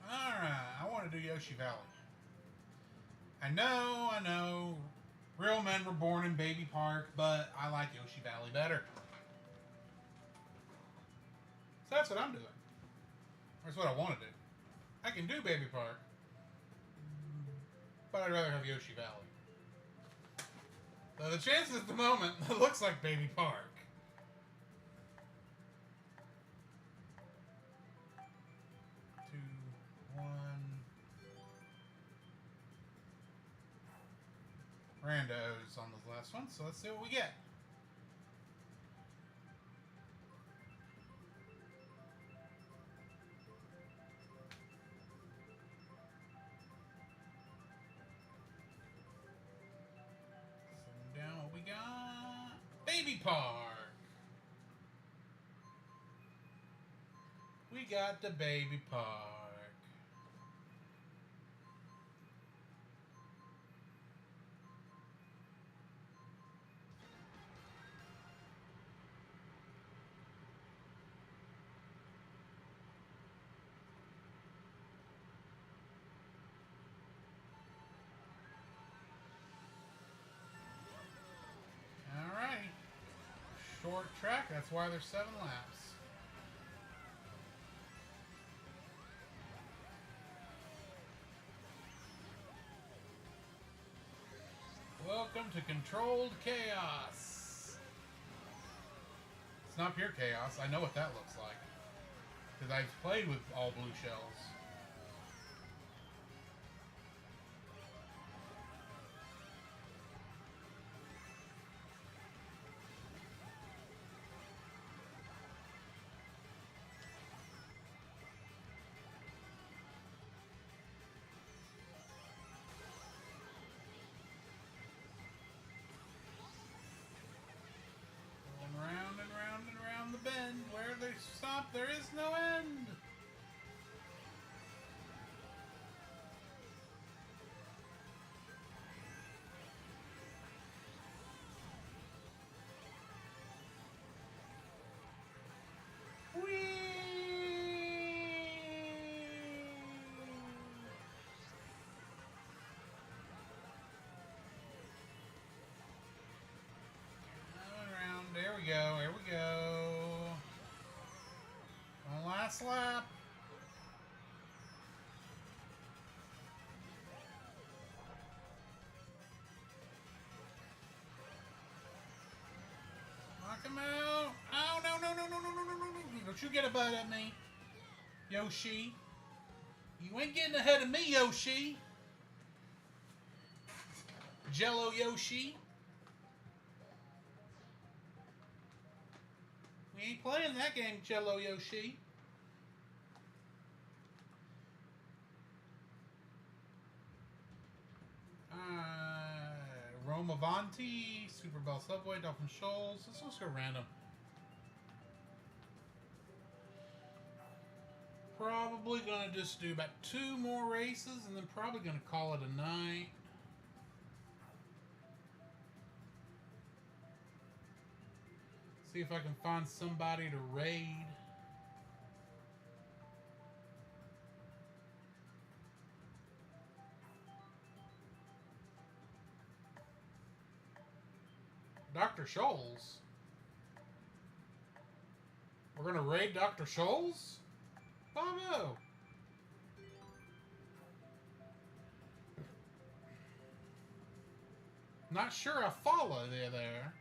Alright, I want to do Yoshi Valley. I know. Real men were born in Baby Park, but I like Yoshi Valley better. So that's what I'm doing. That's what I want to do. I can do Baby Park, but I'd rather have Yoshi Valley. So the chances at the moment, it looks like Baby Park. Randos on the last one, so let's see what we get. Send down what we got. Baby Park. We got the Baby Park. Short track, that's why there's 7 laps. Welcome to Controlled Chaos. It's not pure chaos, I know what that looks like. Because I've played with all blue shells. Bend where they stop, there is no end. Whee! Around, there we go, there we go. Last lap. Knock him out. Oh, no. Don't you get a bite at me, Yoshi. You ain't getting ahead of me, Yoshi. Jello Yoshi. We ain't playing that game, Jello Yoshi. Rome Avanti, Super Bell Subway, Dolphin Shoals. Let's just go random. Probably gonna just do about 2 more races and then probably gonna call it a night. See if I can find somebody to raid. Dr. Scholl's? We're gonna raid Dr. Scholl's? Bravo! Not sure I follow you there.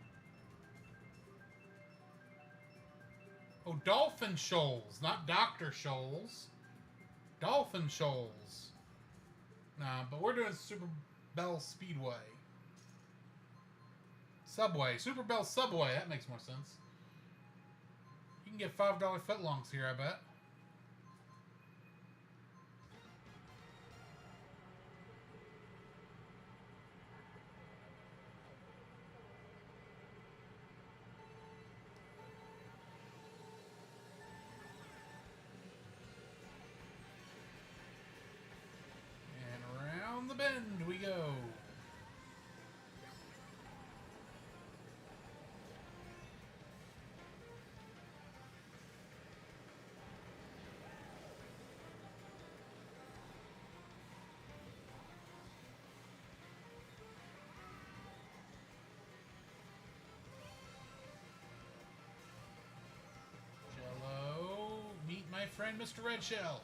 Oh, Dolphin Shoals, not Dr. Scholl's. Dolphin Shoals. Nah, but we're doing Super Bell Speedway. Subway. Super Bell Subway. That makes more sense. You can get $5 footlongs here, I bet. And around the bend we go. My friend Mr. Red Shell.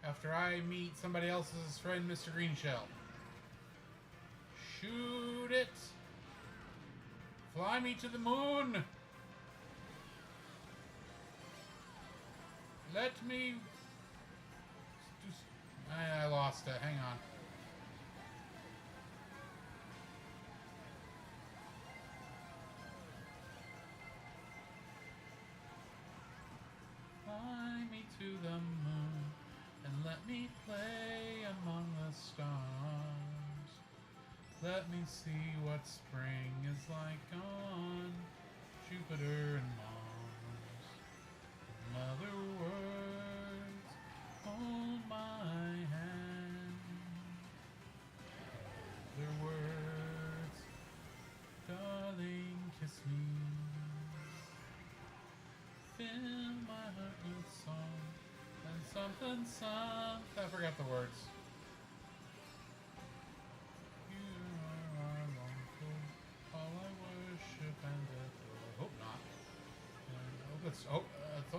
After I meet somebody else's friend Mr. Green Shell. Shoot it. Fly me to the moon. Let me... I lost it. Hang on. Fly me to the moon and let me play among the stars. Let me see what spring is like on Jupiter and Mars. In other words, hold my hand. In other words, darling, kiss me. Fill my heart with song and something. I forgot the words. You are our long for all I worship and adore. Hope not.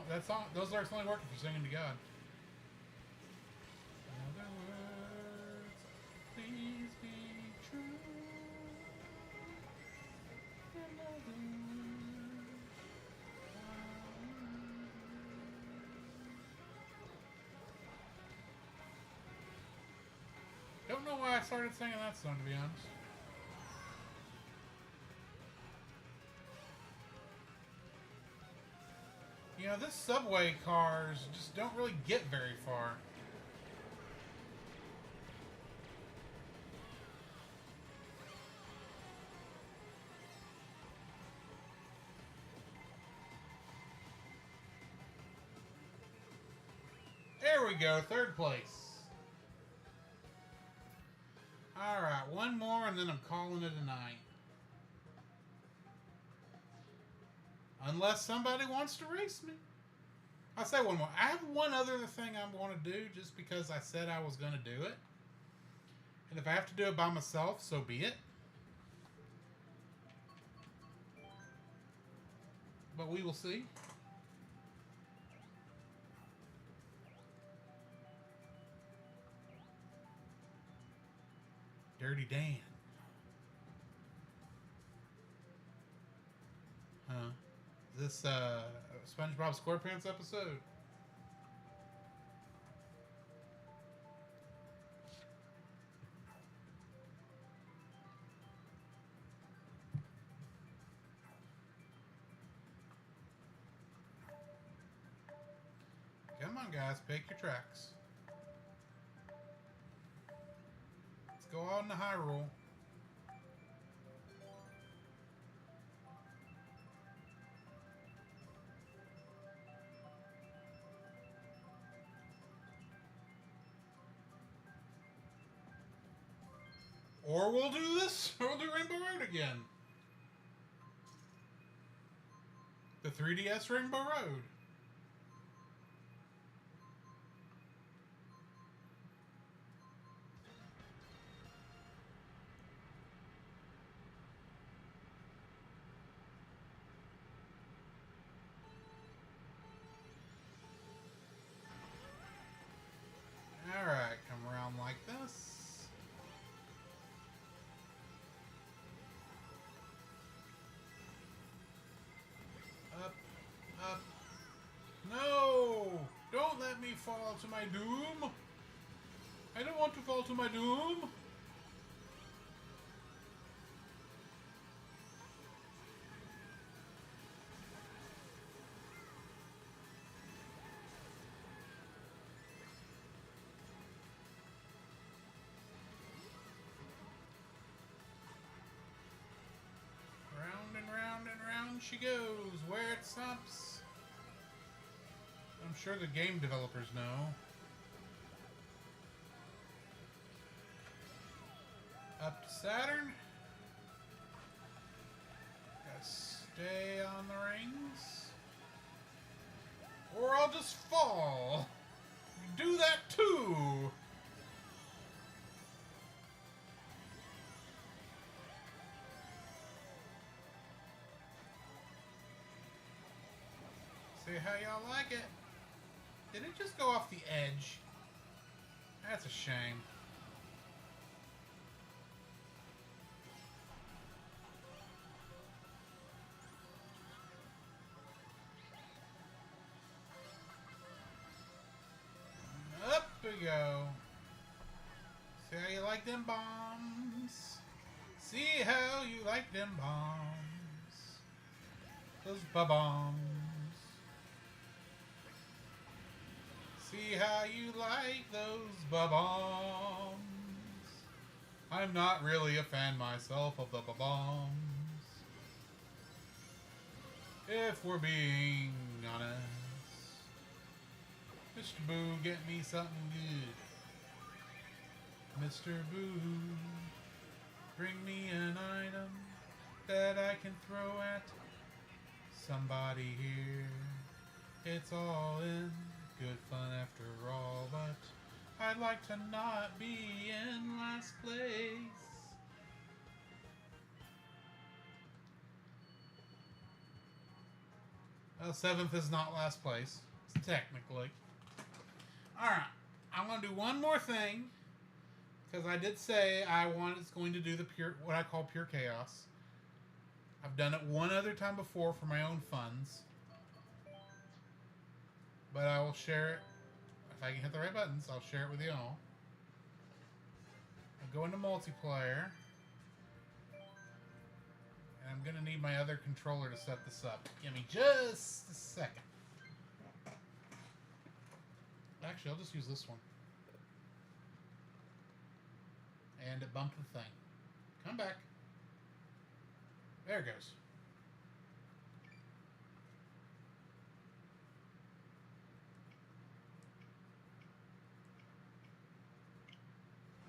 That song. Those lyrics only work if you're singing to God. In other words, please be true. In other words. Don't know why I started singing that song, to be honest. You know, this subway cars just don't really get very far. There we go, third place. Alright, one more and then I'm calling it a night. Unless somebody wants to race me. I'll say one more. I have one other thing I want to do just because I said I was going to do it. And if I have to do it by myself, so be it. But we will see. Dirty Dan. Huh? Is this SpongeBob SquarePants episode? Come on, guys, pick your tracks. Let's go on to Hyrule. Or we'll do this, or we'll do Rainbow Road again. The 3DS Rainbow Road. Alright, come around like this. Up. No! Don't let me fall to my doom. I don't want to fall to my doom. Round and round and round she goes, where it stops. I'm sure the game developers know. Up to Saturn. Gotta stay on the rings. Or I'll just fall. You do that too. See how y'all like it. Did it just go off the edge? That's a shame. Up we go. See how you like them bombs? See how you like them bombs? Those ba-bombs. See how you like those ba-bombs. I'm not really a fan myself of the ba-bombs. If we're being honest. Mr. Boo, get me something good. Mr. Boo, bring me an item that I can throw at somebody here. It's all in good fun after all, but I'd like to not be in last place. Well, 7th is not last place, technically. Alright, I'm going to do one more thing, because I did say I was going to do the pure, what I call pure chaos. I've done it one other time before for my own funds. But I will share it. If I can hit the right buttons, I'll share it with you all. I'll go into multiplayer. And I'm going to need my other controller to set this up. Give me just a second. Actually, I'll just use this one. And it bumped the thing. Come back. There it goes.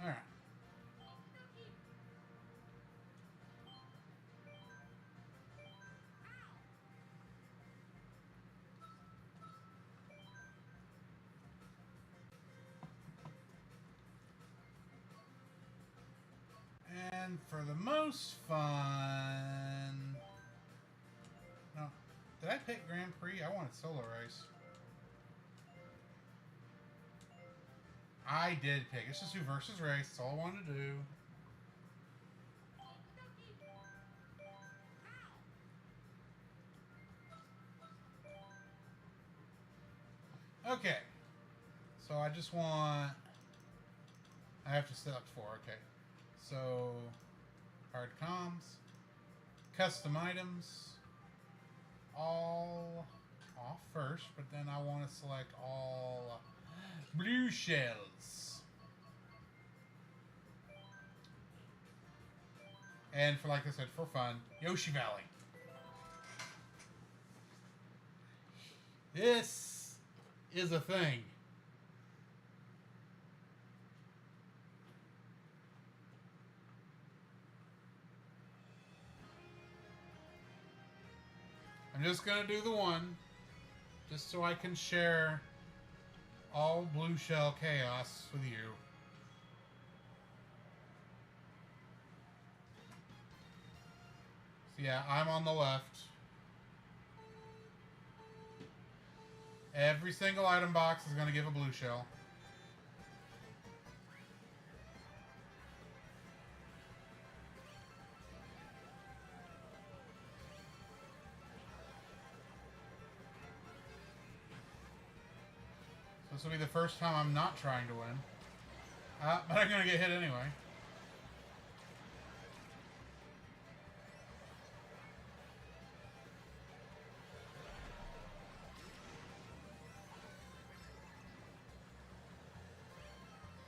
Alright. And for the most fun... No. Did I pick Grand Prix? I wanted Solo Race. I did pick. It's just 2 versus race. That's all I wanted to do. Okay. So I just want... I have to select 4. Okay. So... Hard comms. Custom items. All off first. But then I want to select all... blue shells. And for, like I said, for fun, Yoshi Valley. This is a thing. I'm just going to do the one, just so I can share all blue shell chaos with you. So yeah, I'm on the left. Every single item box is going to give a blue shell. This will be the first time I'm not trying to win. But I'm going to get hit anyway.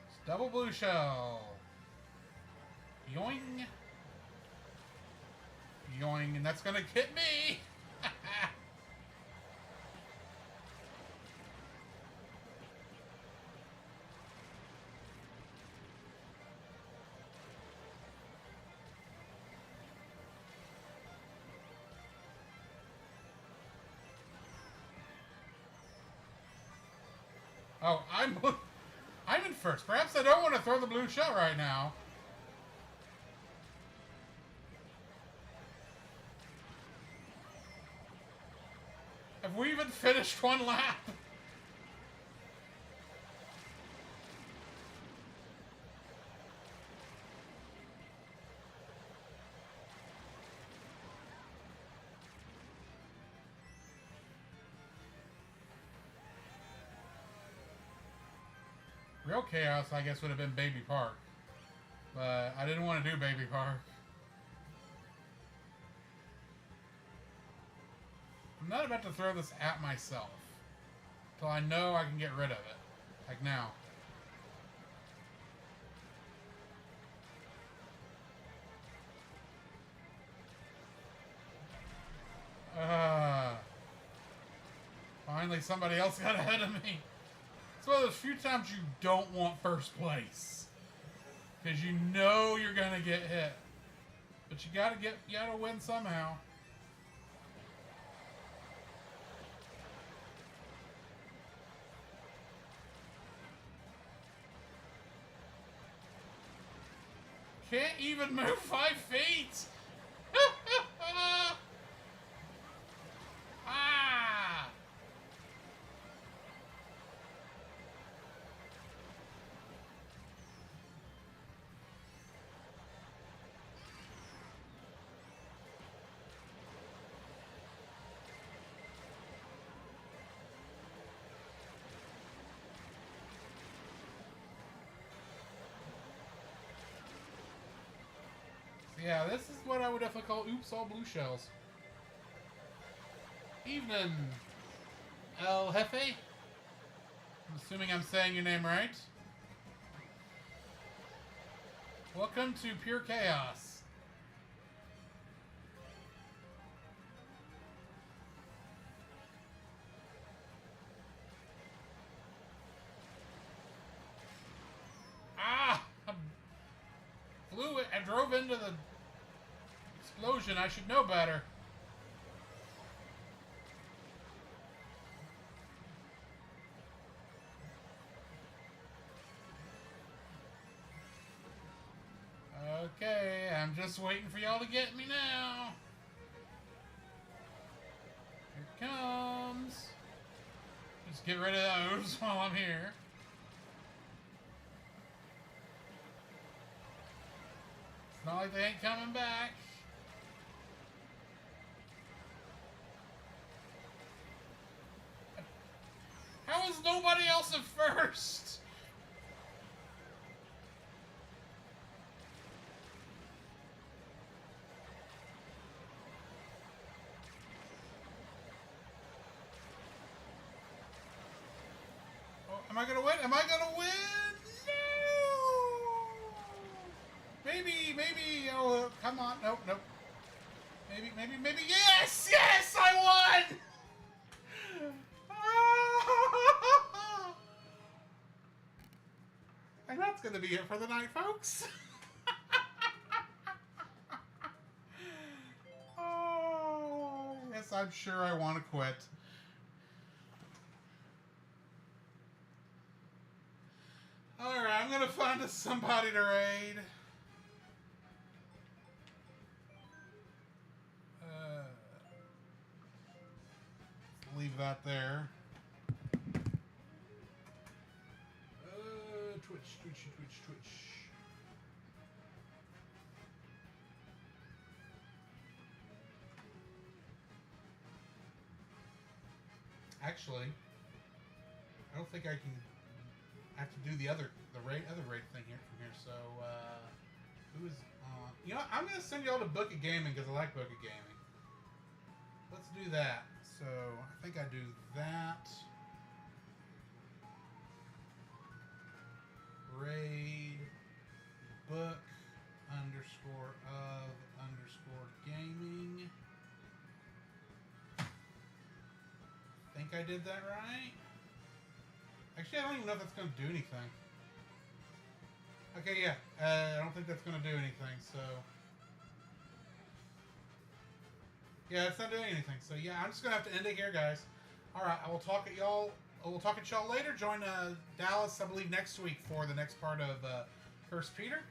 It's double blue shell. Yoing. Yoing, and that's going to hit me. Oh, I'm in first. Perhaps I don't want to throw the blue shell right now. Have we even finished one lap? Real chaos, I guess, would have been Baby Park. But I didn't want to do Baby Park. I'm not about to throw this at myself. Till I know I can get rid of it. Like now. Finally somebody else got ahead of me. It's one of those few times you don't want first place. Because you know you're gonna get hit. But you gotta win somehow. Can't even move 5 feet! Ah! Yeah, this is what I would definitely call oops, all blue shells. Evening, El Jefe. I'm assuming I'm saying your name right. Welcome to Pure Chaos. Ah! I blew it. I drove into the explosion. I should know better. Okay, I'm just waiting for y'all to get me now. Here it comes. Just get rid of those while I'm here. It's not like they ain't coming back. How is nobody else at first? Am I gonna win? Am I gonna win? No! Maybe. Oh, come on. Nope. Maybe. Yes! Yes! I won! And that's gonna be it for the night, folks. Oh, yes, I'm sure I want to quit. Alright, I'm gonna find us somebody to raid. Leave that there. Twitch. Actually, I don't think I can. I have to do the other raid thing here from here. So who is? You know what? I'm gonna send you all to Book of Gaming because I like Book of Gaming. Let's do that. So I think I do that. Raid book _of_gaming. Think I did that right? Actually, I don't even know if that's going to do anything. Okay, yeah. I don't think that's going to do anything, so... Yeah, it's not doing anything. So, yeah, I'm just going to have to end it here, guys. Alright, I will talk at y'all... We'll talk at y'all later. Join Dallas, I believe, next week for the next part of First Peter.